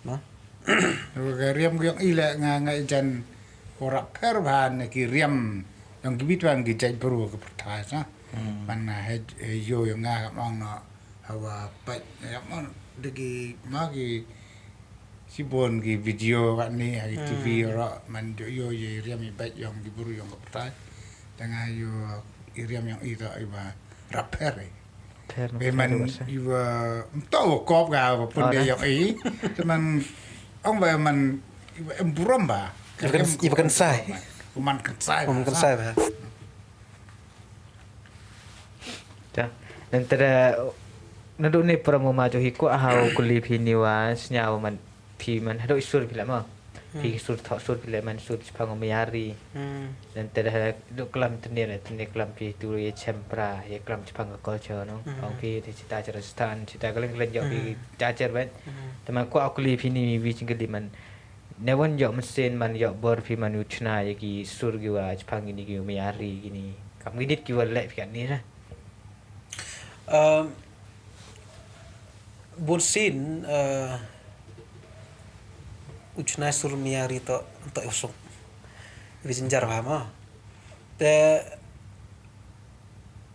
ma
gariam yang ile nga jan ora perban ki riam yang gibitwan gi jai bro ke perthai sa Mana yo yang ngah mong no hawa pat mong degi magi sibon gi video kat ni hari TV ora man yo ye riam i bat yang diburu yang kepetai tengah yo iriam yang ira iba rapper Memang iwa tahu kop ga pun dia yang cuman ông về mình em buram ba
iba kan sai
man kan sai
ba
ta antara nadu ni promo maju hiku ahau kuli phini wa snyaw man phi man hado isur pila ma phi sur thọ sur pila man sur phang mayari antara do klam tene klam phi tu ye chempra ye klam phang culture no ong phi ti cita Rajasthan cita kaleng len yo phi chacher ban teman ko akuli phini wi chingli man newan yo mesin man yo bor phi man uchna ye ki sur gi wa phang ini gi mayari gini kam gidit ki wa le phi ni ra
Bursin uchna sur miari to usuk visinjar hama te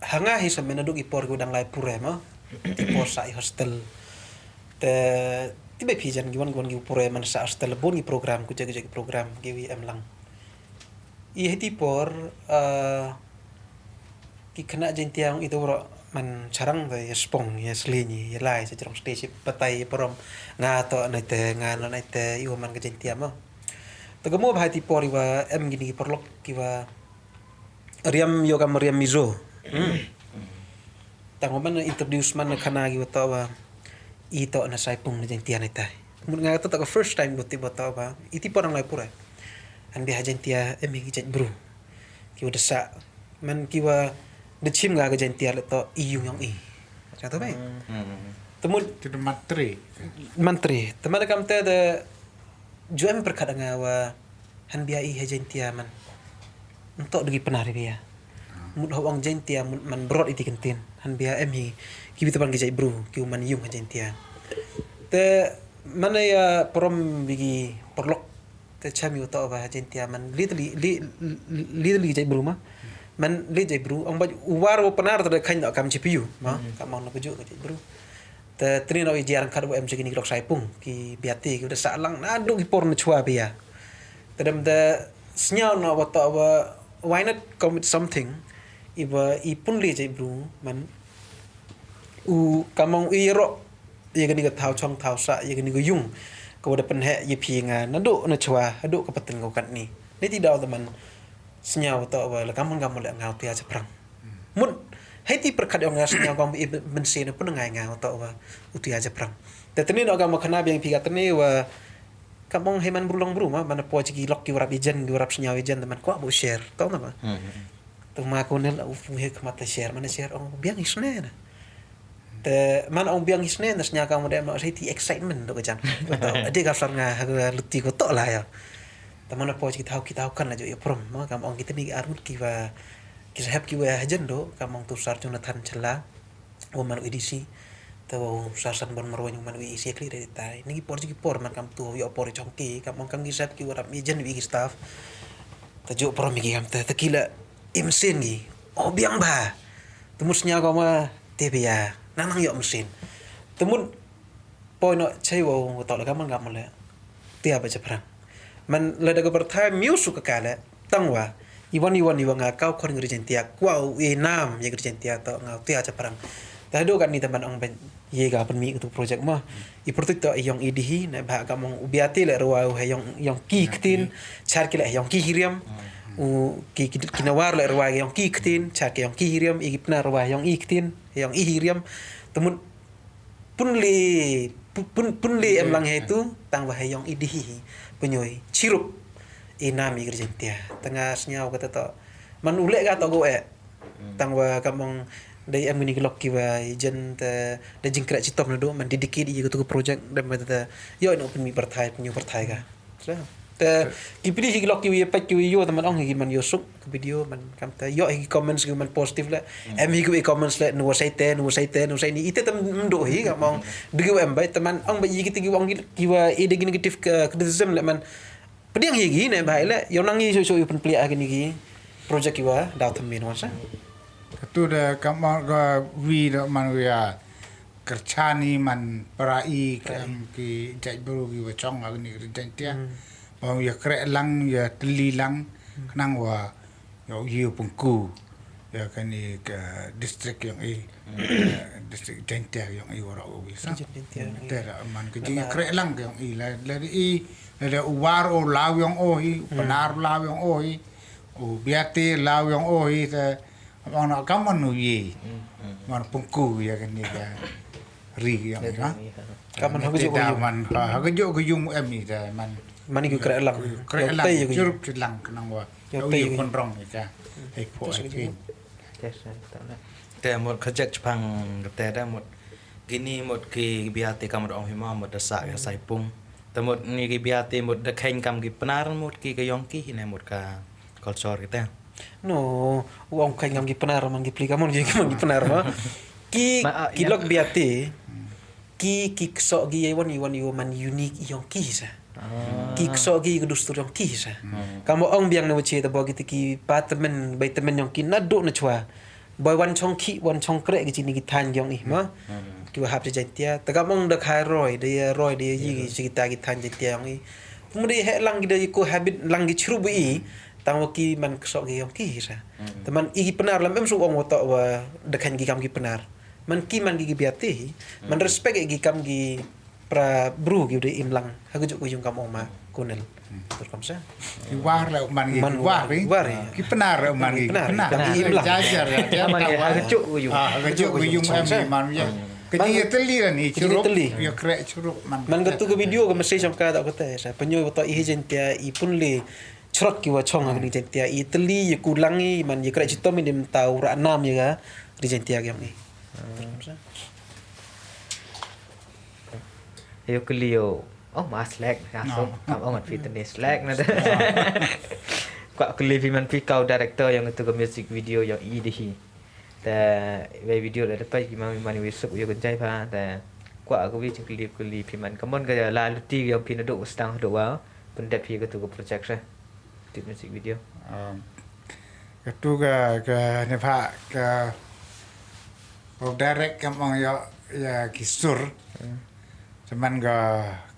hanga hi samena duk ipor gudang lai pure ma ipor sa hostel te tibe pijan giwan gi pure man sa hostel boni program ku jag program giwi lang i heti por ki kena jentiang itu ro man charang de spong ya slini ya lai sa jarong stage patai porom nga to na te nga no na te iwa man ka jentia mo tagamo ba ti pori wa em gini porlok ki wa riam yoga mariam mizo tango man introduce man kana gi to wa i to na sai pung na jentia na tai mun nga to ta first time go ti ba to ba iti porang lai pura an bi ha jentia em gi jet bro ki wa sa man ki wa de chim ga jentia le to iung yang i kata bai temut
itu menteri
teman kam te de juam perkata nga wa han bia i jentia man untuk degi penari dia mut hawang jentia man brod iti kentin han bia em hi ki bi tepan gejai bro ki man yung jentia te mana ya prom bigi porlok te chami uto ba jentia man li gejai bro ma man li jai bro ang baj war wo penar ter kan kam CPU ma kam mau na kuju gejai bro te tri no ijian kad wo em segini klok sai pung ki biati ki udah salang na du ki por na chua bia tedam de snyau no wa to wa why not commit something iba i pun li jai bro man u kamong i ro ye gani ga thau chong thau sa ye gani ga yung ko da pen he ye phi nga na du na chua du ka patin ko kat ni ti daw teman senyau to wa la kamon gamol la ngau tia seprang mun heti perkat yang senyau kam mensin pun ngai ngau to wa utia seprang te teni no gam khana biang piga teni wa kamong heman brulong bru ma mana po chi lok ki warap ijen gi warap senyau ijen teman ko abu share to na ma tu ma ko nel u fu he kmata share mana share ong biang isne na te man ong biang isne na senyau kam dem no heti excitement to jang to ade ga sar nga luti ko to la ya teman apa kita tahu kan aja ya prom ma kam ong kita ni arut ki wa ki sahab ki wa hajan do kam ong tu sar Jonathan Chela o man edisi to sarsan bon marwan man wi isi kli de tai ni por man kam tu yo por chongki kam ong kam ki sahab ki wa mi jan wi ki staff ta jo prom ki kam ta kila imsin gi o biang ba temusnya ko ma te bia nang yo mesin temun po no chai wo to la kam ngam le tia ba japrang man le daga bertai music kala tangwa iwan nga kau kon ngerjentia kwau e nam ye ngerjentia to ngau tia cha parang ta do kan ni teman ong ben ye ga pen mi tu project ma I project to yong idihi na ba ka mong ubiati le ruwa he yong ki ktin char ki le yong ki hiriam u ki kinawar le ruwa yong ki ktin char ki yong ki hiriam igipna ruwa yong iktin yong I hiriam temun pun le em lang he tu tang wa he yong idihi penyoi cirup inami gerjentia tengah senyau kata to man ulek ka to go tangwa kamong dai am ni glok ki wa jen te de jingkra citom na do man didikit i to project dan mata yo no pen mi perthai penyu perthai ka te ki pili hi glok ki wi pa ki wi yo teman ong hi man yo suk ke video man kam ta yo hi comments ki man positive la am hi ki comments la no sai ni ite tam ndo hi kamong de am bai teman ong ba yi ki wong ki wa ide negative criticism la man pediang hi gi ne bai la yo nang hi so pen pli a ki ni project ki wa daw tham min wa sa
Itu dah kamu ke dah man ya kerjani man perai ki jaj baru ki wacong agni kerja dia. Bau ya krek lang ya teli lang kenang wa ya yu pengku ya kan ni ke distrik yang distrik Jentia yang ora bisa. Tera man ke jing krek lang yang la la uwar o law yang penar law yang o biate law yang Orang nak kaman nu ye, man pungku ya kan ni dah ri yang ha.
Kaman hagejuk ko
man hagejuk ko yung ni dah man.
Mani ko kra lang.
Kra lang jurup lang kenang wa. Yo konrong ni dah. Po ai.
Te một khajak chpang te da một gini một ki biate kam ong hima một da sa ya sai pung. Te một ni ki biate một da khain kam ki penar một ki yong ki ne một ka culture kita.
No, uang kain ngam gipenar man gipli kamon gipenar ma. Ki lok biate. Ki ksok gi iwan man unique yong ki sa. Ki ksok gi kudustur yong ki sa. Kamu ong biang na wache ta bagi ki patemen bai temen yong ki nado na chwa. Boy wan chong ki wan chong krek gi ni gitan yong ni ma. Ki wa hap jatia. Ta kamong da khai roi dia yi kita gitan jatia yong ni. Kemudian he lang gi ko habit lang gi chrubi tang ki man ksok gi yong ki sa teman igi penar lam em su ong wotok wa dekan gi kam gi penar man ki man gi biati man respect gi kam gi pra bru gi de imlang hagujuk ko yung kam ong ma kunel tur kam sa
War la man gi war ki penar man gi penar jajar ya
man hagejuk ko yung
hagejuk ko yung man ya Kecil teli lah ni curup ya krek curup man
gatu ke video ke message sam ka tak kata sa penyo wotok i jentia i pun le Cerot ki wa chong agni jentia i teli ye kulangi man ye kra citom dim tau ra nam ye ga di jentia gam ni.
Yo kelio. Oh mas slack kasut. Kam ong fit ni slack na. Kwa keli fi man fi kau director yang itu ke music video yang i di. Ta we video da lepas ki man wisuk yo kenjai pa ta kwa aku vi keli fi man kamon ka la luti yang fi na do stang do wa pendat fi ke tu ke project sa. Di music video.
Itu ke ni pak ke direct kamong ya kisur. Cuman ke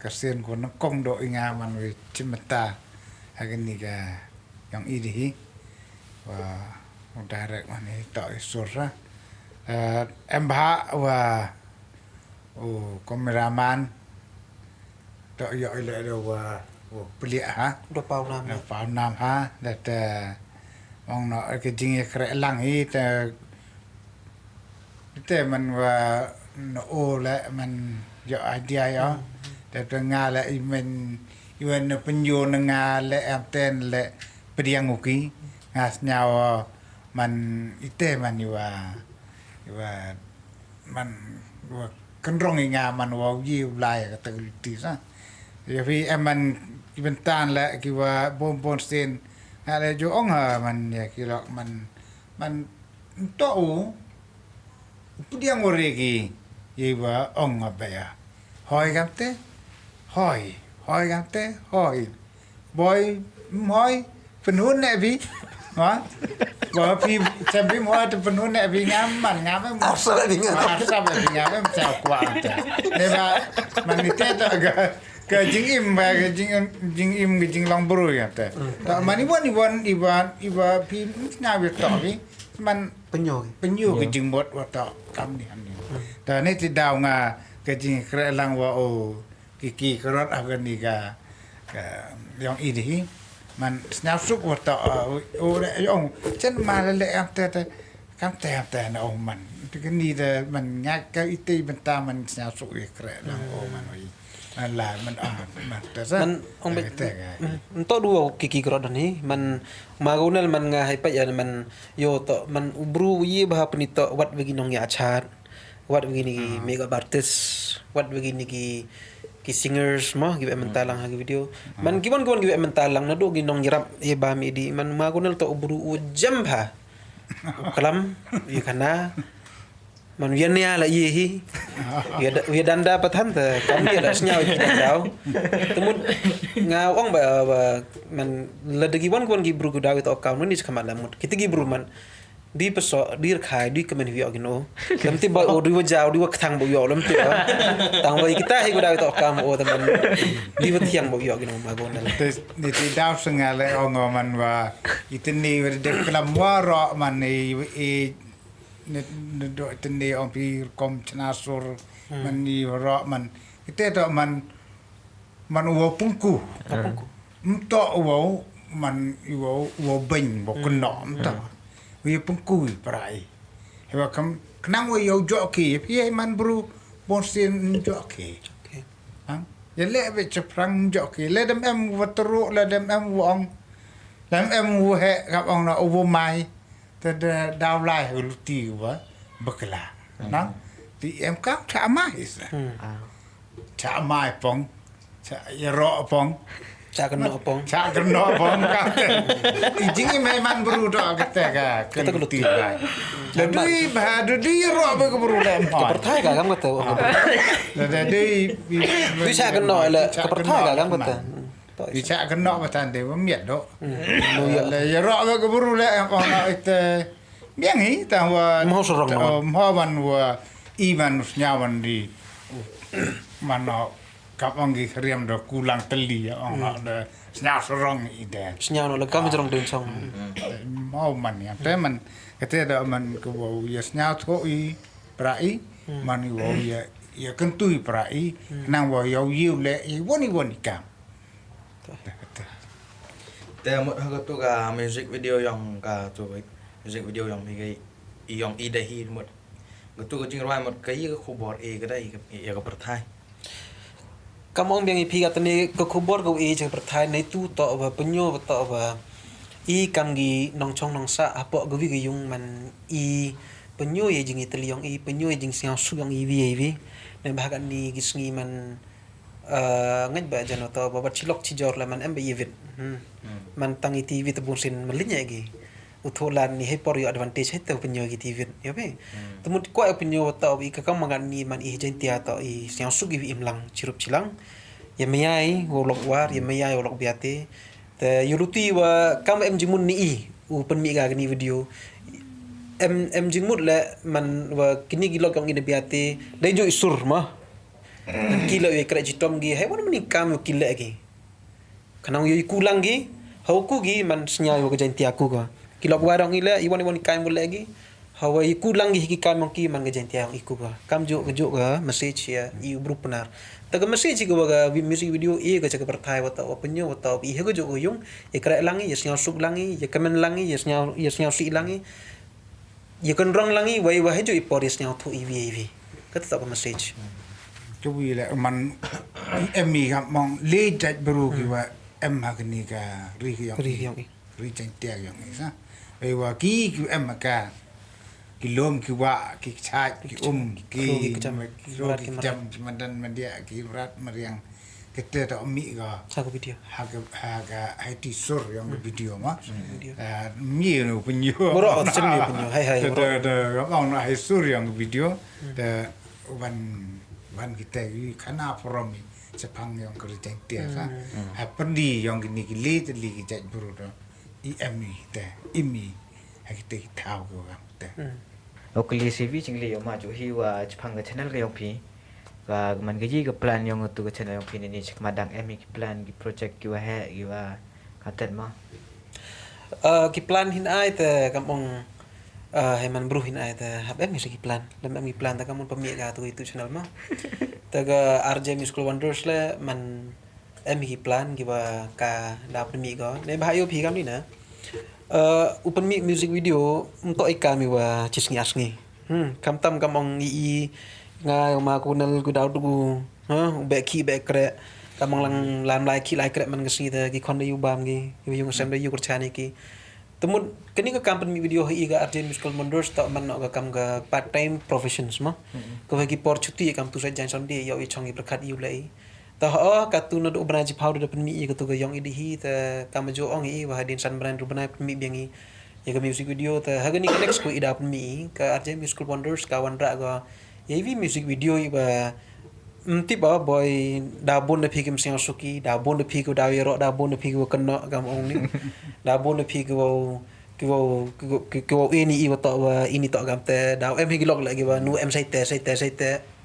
kasian ko nakong do inga man wi cimeta agen ni ke yang ini wa direct man ni tak kisur lah. Embah wa kameraman tak ya ile wa pelik ha
Udah pau nam.
Pau nam ha dat ong no ke jing krek lang hi te man wa no o la man yo idea ya dat nga la imen iwen penyo nga le amten le pediang uki ngas nyawa man ite man wa man wa kendrong nga man wa yi ulai ka te sa ya vi man ibentan la ki wa bom sen ala jo ong ha man ya ki lo man to u pudiang oregi ye wa ong ba ya hoi gamte hoi gamte hoi boy moi penun ne vi ha wa pi chambi mo at penun ne vi ngam em asal vi ngam sao kwa ta ne ba man ni te ta ga ke jing im long buru ya te ta mani wan iba pi na wi to vi man
Penyo.
ke jing bot wa ta kam ni ta ne ti daw nga ke jing kre lang wa o ki krot agan ni ga yang ini man snap suk wa ta o ong chen ma le am te kam te na o man ti ni de man nga ka iti benta man snap suk kre lang o man oi là mình
man ong bet to duo kiki krodan ni man magunel man nga hai pa yan man yo to man ubru yi bah penito wat begini nong ya achat wat begini mega artist wat begini ki singers mo give mentalang ha video man gimon give mentalang na do ginong yarap e ba mi di man magunel to ubru jam ha kalam ikana man viania la ye hi ya danda pathan ta kam dia dah senyau tau temut ngau ong ba man ladegi wan kon gi bru daw to account ni skama lamut kita gi bru man đi peso đi khai đi kemen vi ogino lam ti ba o di wajau di wak thang bo yo lam ti tang ba kita hi gudai to kam o teman di wat thiang bo yo ogino ma gon
Di dau sengale ongoman wa itini de kelam waro man i ne do itini on pi kom chnasur man ni ro man ite to man wo pungku mto wo man wo ben bo kunom to wi pungku prai hewa kam knang wo yo joki pi man bru bonsin joki ya le be chaprang joki le dem em watru le dem em wong dem em wo he gặp ông nó vô mai te đào lai hulu ti wa bakla nang ti em kam cha mai sa cha mai pong cha ro pong
cha kan no pong
cha kan no pong ka jingi mai man bru do kita ka kita ko ti bai le dui ba dui ro ba ko bru le ma
perthai ka kam kata
le dui
di cha kan no le ka perthai ka kam kata
di cha kan no ba tan de wa miet do le ro ba ko bru le ko na ite bien hi ta wa mo ban wa iman nyawan di mana kapang gi riam do kulang teli ya ona de snya sorong ide
snya no le kam jrong den song
mau man ya te man kete da man ko wo ya snya tho i prai man wo ya kentui prai nang wo yo yu le i woni kam
te một hơi tu cả music video yang cả tu music video yang cái yang ide hi một cái tu cái chừng rồi một cái khu bor cái đây cái perthai
kamong biang ipi katani ko khubor ko e je perthai nei tu to ba penyo to ba i kamgi nongchong nongsa apo go wi yung man i penyo ye jing itliong i penyo ye jing siang su yang i vi ne ba kan ni gisngi man ngaj ba jano to ba chilok chijor la man embe yevit man tangi tv to bunsin malinya gi utholan ni hepor yo advantage het penyo gi tv yo be tumut ko penyo to bi ka kam mangan ni man i jentia to i siang su gi imlang chirup chilang ye mayai wolok war ye mayai wolok biate te yuruti wa kam em jimun ni i u pen mi ga ni video em jingmut le man wa kini gilok yang ine biate dai jo isur ma kilo ye kra jitom gi he won ni kam kilo gi kanang yo kulang gi hauku gi man snya yo ga jentia ku ga kilok warong ile iwan kaim boleh lagi hawa iku lang gi kaim ki man gejentia iku ga kam jo ga message ya i bru penar ta ga message ga music video e ga jaga perthai wata openyo wata i he ga jo yung e kra langi yes nyau suk langi ye kamen langi yes nyau si langi ye kon rong langi wai wa he jo i poris nyau thu ev ka ta ga message
chu wi le man em mi ga mong le jat bru ki wa em ha ni ga ri yang ri chen tia yang sa wa ki em ka ki lom ki wa ki cha ki ki jam mandan mandia ki rat mariang kete to mi ga
sa video
ha ga hai ti sur yang video ma mi no punyo
bro chen mi punyo hai
de ga bang na hai sur yang video de wan kita i kana promi sepang yang ri chen tia sa ha pendi yang ni ki le te li ki jat buru do imi te imi hakite thao go te
locally cv chingli yo ma chu hi wa chphang ga channel ga yong phi ga man ga ji ga plan yong tu ga channel yong phi ni chik madang emi ki plan ki project ki wa he ki wa katet ma
ki plan hin ai te kamong hai man bru hin ai te hab emi ki plan lam emi plan ta kamon pami ga tu itu channel ma ta ga RJ Musical Wonders le man em hi plan ki ba ka da pemi go ne ba yo phi kam ni na open mic music video untuk ikan mi wa chisngi asngi kam tam kamong i nga ma ko nal ku daw du be ki be kre kamong lang lam lai ki lai kre man ngi ta ki kon yu bam gi yung sem da yu kur chani ki temut kini ka company video hi ga RJ Musical Wonders ta man ga kam ga part time professions ma ko ki por chuti kam tu sa jan son di yo i chong i prakhat yu lai ta ka tu no do bana ji phau do pen mi ka tu ga yong i di hi ta kam jo ong i wa hadin san brand ru bana pen mi biang i ya ga music video ta ha ga ni next ko i da pen mi ka RJ Musical Wonders ka wan ra ga ye vi music video i ba ti ba boy da bon da phi kim siang suki da bon da phi ko da ro da bon da phi ko kan no kam ong ni da bon da phi ko kiwo ini iwa tok wa ini tok gamte daw em higilok lagi wa nu em saite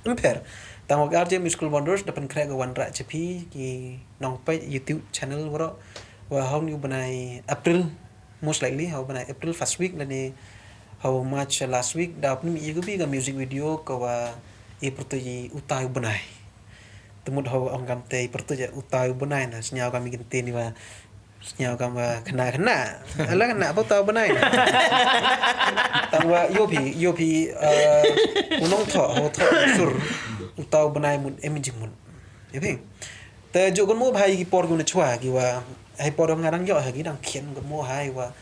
emper tang wa RJ Musical Wonders dapat krek wan ra chepi ki nong page YouTube channel waro wa how new banai April most likely how banai April first week lani how much last week daw ni i bi ga music video ko wa i pertuji utai banai temut how ong gamte pertuji utai banai na senyau kami gente ni wa senyau kami kena ala kena apa tahu banai tangwa yopi unong tho sur utau banai mun emijing mun yapi te jo kon mo bhai ki por gun chwa ki wa hai por ngarang yo ha ki dang khien kon mo hai wa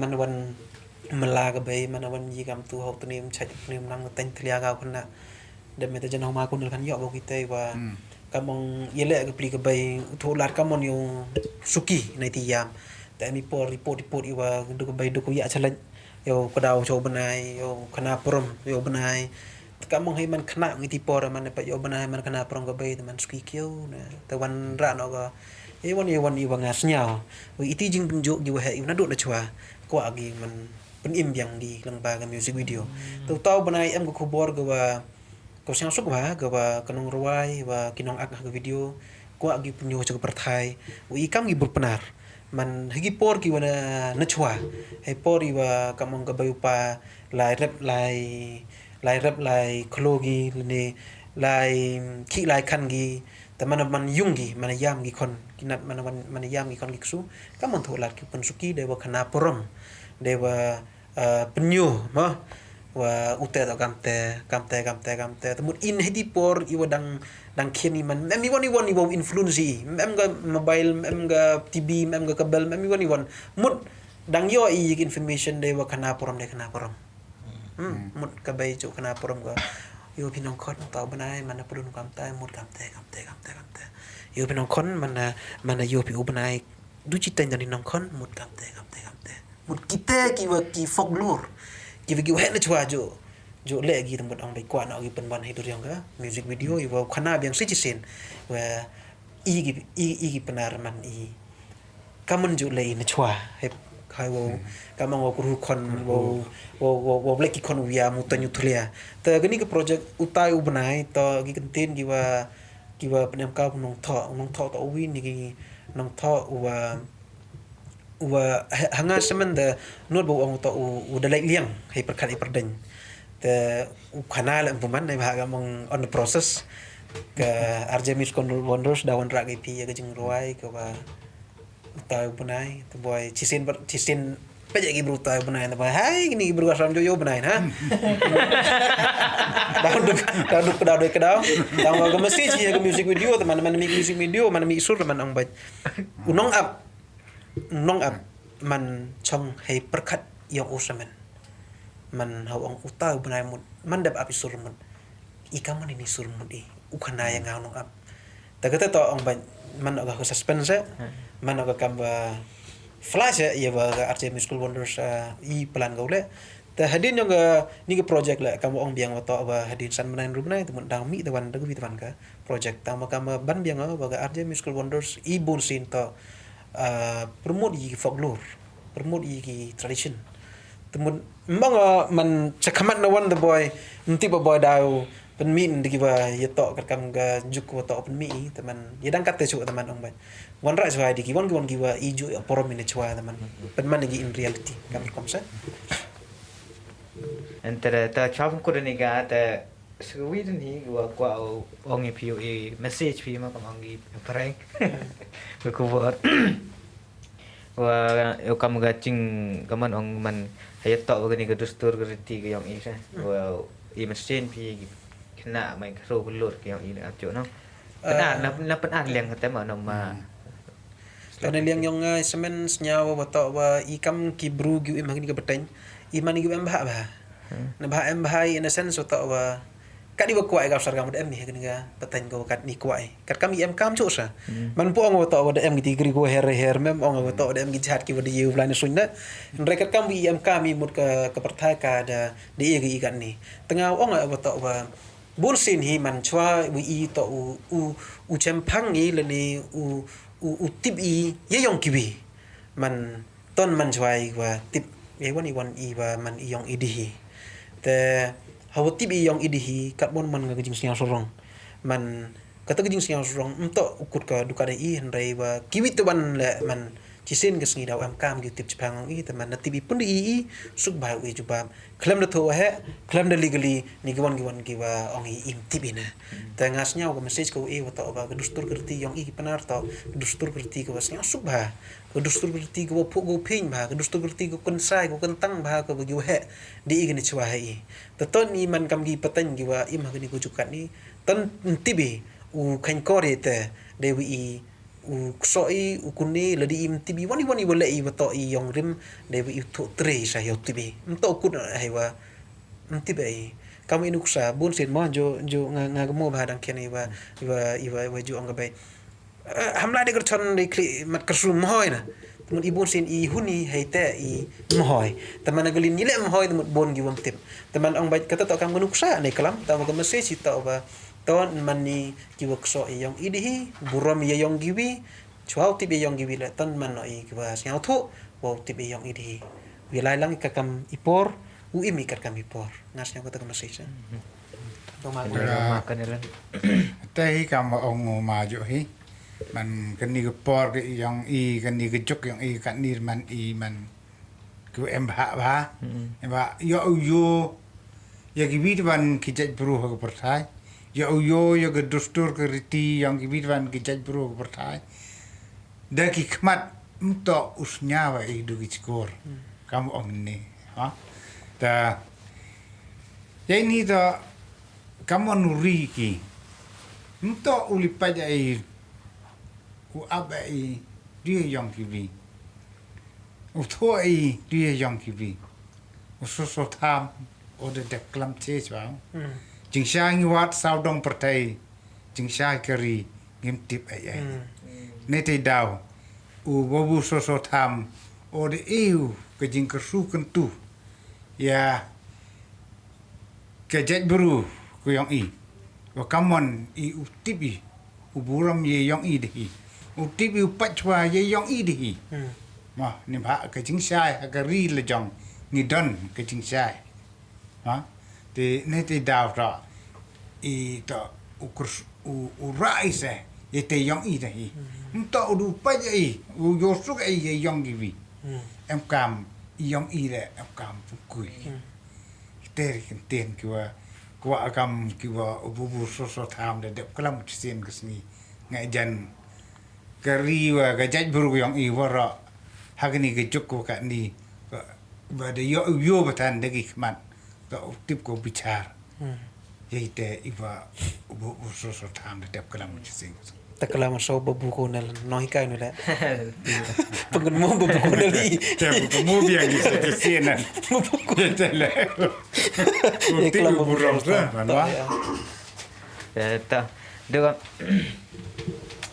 man wan mala ka bai man wan yi kam tu ho tnim chai tnim nang ten thlia ga kon na de me te jan ho ma kun kan yo bo ki te wa kamong yele ka pli ka bai tho lat kamon yo suki nai ti yam te mi por report iwa du ka bai du ko ya chalan yo kadau cho banai yo khana prom yo banai kamong hai man khana ngiti por man pa yo banai man khana prom ka bai man suki kyo na te wan ra no ga wan iwa ngas nyao wi iti jing penjo gi wa na do na chwa ko agi man pen im yang di lang ba ga music video tau banai em ko bor ga wa ko sang suk wa ga wa kanong ruai wa kinong ak ga video ko agi punyo cho perthai wi kam gi berpenar man higi por ki wana na chwa hai por iwa kamong ga bayu pa lai rap lai khlogi ne lai ki lai khan gi ta man yung gi man yam gi kon kinat man yam gi kon gi su kamon tholat ki pensuki de wa khana porom de wa penyo ma wa ute ta gamte temut in hedi por iwa dang khini man mem woni influence mem ga mobile mem ga tv mem ga kabel mem woni mut dang yo i information de wa kana porom mut ka bai chu kana porom ga yo pinong khon ta banai man pudun gamte mut gamte yo pinong khon man yo pi ubanai du chitan dan nong khon mut gamte mut kita ki folklore ki wa na chwa jo le gi tempat ang bai kwa na gi penban hidur yang ga music video i wa khana biang sichisen wa i penar man i kamun jo le na chwa he kai wo kamang wo kru kon wo black ki kon wia mu tanyu thulia ta gani ke project utai ubnai to gi content gi wa penem ka nong tho to win gi nong tho wa hanga semen de not bo ang to u dalai liang hai perkhat i perden te u khana la puman nai bha gamong on the process ke RJ Musical Wonders dawan ra pi ke jing ruai ke ba ta bunai te boy chisin pe gi bruta bunai na ba hai ni bergas ram yo bunai ha daun ke daun wa message ke music video teman mi music video man mi sur man ang ba unong up man chong hai perkhat yang usamen man hawang uta bunai mut man dap api surmun ikaman ini surmun i ukana yang ngano ap tagata to ang ban man aga suspense man aga kamba flash ya ba RJ Musical Wonders i plan gaule ta hadin yang ni ke project la kamba ong biang wa to ba hadin san manan rubnai temun dang mi tawan dagu tawan ka project tama kamba ban biang ba RJ Musical Wonders i bon sin to promote i folklore promote i tradition temun mong man chakamat na one the boy nti boy daw pen min di ba yeto kat kam ga juk ko to pen mi teman yedang kat chu teman ong ban wan ra chwa di wan giwa ijo porom min chwa teman pen man gi in reality kam komsa
entre ta chap ko ni ga ta sweden ni gua ong i POE message pi ma kam ong i prank ko buat wa yo kam ga ching kaman ong man hayat tok begini ke dustur ke reti ke yang ini wa i mesin pi kena main kro belur ke yang ini ajo no penat liang kata ma no ma
kana liang yang semen senyawa wa tok wa i kam ki bru gi imang ni ke beteng i man gi em ba na ba em ba in a sense wa tok wa kat di wa kuai ga sar kam em ni ke ga beteng go kat ni kuai kat kam em kam chu sa man pu ong wa tok wa em gi gri go her mem ong wa tok em gi chat ki wa di yu plan sun na rekat kam em kam mi mut ke perthai ka da di gi kan ni tengah ong wa tok wa bul sin hi man chwa wi i to u chempang ni le ni u tip i ye yong ki wi man ton man chwa i wa tip wan iwa man iyong idihi te hawati bi iyong idihi kat bon man ngajing siang sorong man kata gajing siang sorong untuk ukut ka dukade i hendrai wa kiwi te ban le man chisen ke sngi daw am kam gi tip chpang i te man tibi pun i suk ba wi juba klam da tho he klam da legally ni giwan gi wa ong i im tibina te ngas nyau ko message ko i wa to ba dustur kerti yong i panar to dustur kerti ko wasnya suk ba dustur kerti ko phu go ping ba dustur kerti ko kun sai ko kentang ba ko gi he di i ni chwa he te ton ni man kam gi patan gi wa im ha ni ko jukat ni ton tibi u khain kore te dewi i u ksoi u kuni ladi im tibi wani wala i wato i yong rim dewi i to tre sa yo tibi mto kun hewa tibi kamu inu kusa bun sin mo jo nga mo ba dang kene wa ju ong gabai hamla de gerchon de kli mat kasum hoy na mun ibun sin i huni heite i mohoy taman galin nile mohoy mut bon gi wam tip taman ong bai kata to kam gunuksa ne kalam ta mo message ta ba ton mani kiwa kso yong idihi buram ye yong giwi chwau tibe yong giwi le ton man no i kiwa siang thu wo tibe yong idihi wilai lang ikakam ipor u imi kakam ipor ngas yang kata masih
Tong makan lan.
Tei kam ong ma jo hi man kani ke por ke yang i kani ke juk yang i kan ni man i man ku em ba yo ya giwi ban kijat bru ho pertai ya ke dustur ke riti yang gibidwan kijat bro pertai da ki khmat mto usnya wa i du skor kam ong ni ha ta ya ni da kam on ri ki mto uli pa ai ku abai dia yang kibi u tho ai dia yang kibi u so tham o de klam che chwa Jing sha ngi wat sao dong pertai jing sha kari ngim tip ai ne te dau u bobu so tham o de eu ke jing kersu kentu ya ke jet buru ku yong i wa kamon i u tibi u buram ye yong i de u tibi u pachwa ye yong i de ma ni ba ke jing sha ka ri le jong ni don ke jing sha ha te ne te dau ra i ta u raise e te yong i dai mto u pa ai u yo su ai ye yong gi vi em kam yong i le em kam fu kui te ri ten ki wa kam ki wa u bu so tham de klam sin gsni ngai jan kari wa ga jaj buru yong i wa ra hagni ge juk ko ka ni ba de yo batan de gi man ta tip ko bichar yite iwa ubu so tham de klam sin
takala so babu ko nal no hikai no le pengen mo babu ko nali
te mo bien ni se sena te le ti bu rosa no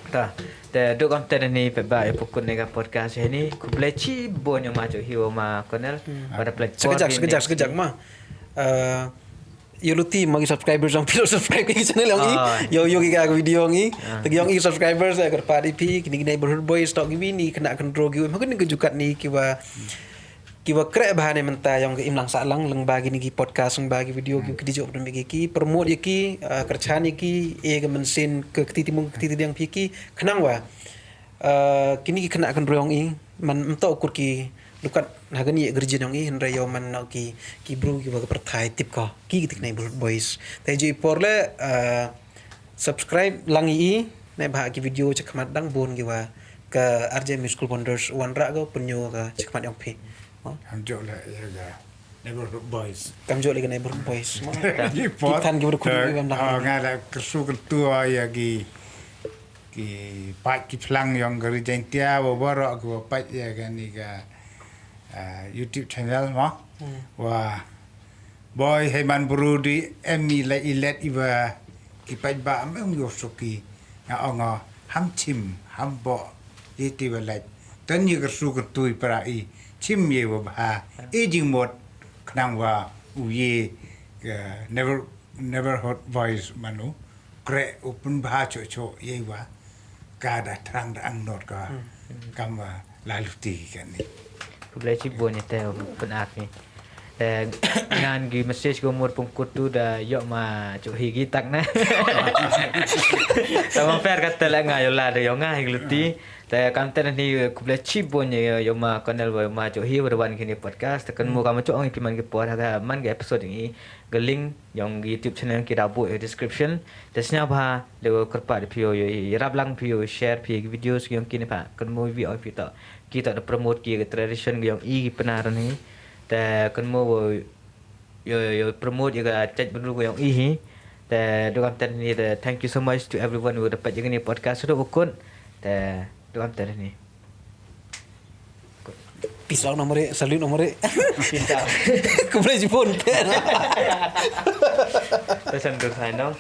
Ta do do kam tene ni pe ba pukun nega podcast ini ku pleci bon yang maju hiwa ma konel pada pleci
sekejap mah Yoluti magi subscribers yang pilo subscribe ke channel yang yo ki video ngi tagi yang subscribers agar padi pi kini neighborhood boys tok gibi ni kena control gi makin kejukat ni kiwa krek bahane menta yang ke imlang salang leng bagi ni podcast ng bagi video ki dijok demi ki promote ki kerja ni ki e ke mensin ke titimung yang piki kenang wa kini ki kena control ngi man mento ukur ki lukat hagan ye gerjin yang i hendra yo man no ki bru ki baga perthai tip ko ki tik nei boys te ji porle subscribe lang i ne bah ki video chakmat dang bon ki wa ka RJ Musical Wonders wanra go punyo ka chakmat yang pi
ham jo la ya ga neighborhood boys
kam jo le ka neighborhood boys
ki pot
tan ki bru ku
nga la kersu tua ya ki pat ki plang yang gari jentia wo baro ko pat ya ga ni ga YouTube channel ma wa boy heman brudi emi la ilet iwa ki pat ba am yo suki nga onga ham chim ham bo yeti wa la tan ni ga su ga tui pra i chim ye wa ba e jing mot knang wa u ye never hot voice manu kre open ba cho ye wa ka da trang da ang not ka kam wa la luti kan ni
boleh cibun ya teh benar ni ngan gi message ko mur pungkut tu dah yok ma cuk higi tak na sama fair kata la ngayo la de yo ngai gluti ta content ni ku boleh cibun ya yo ma kanal wa ma cuk hi berwan kini podcast tekan mu kamu cuk ong piman ke por ha man ke episode ni ke link yang YouTube channel kita buat description tasnya ba le kerpa de pio yo rap lang pio share pio video yang kini pa kan mu vi on kita ada promote ki tradition yang i penar ni ta kan mu yo promote juga chat dulu yang i ta do content ni thank you so much to everyone who dapat jangan ni podcast sudah ukun ta do content ni
Pisau nomor salut nomor
kita
Kau boleh jemput
pesan tu saya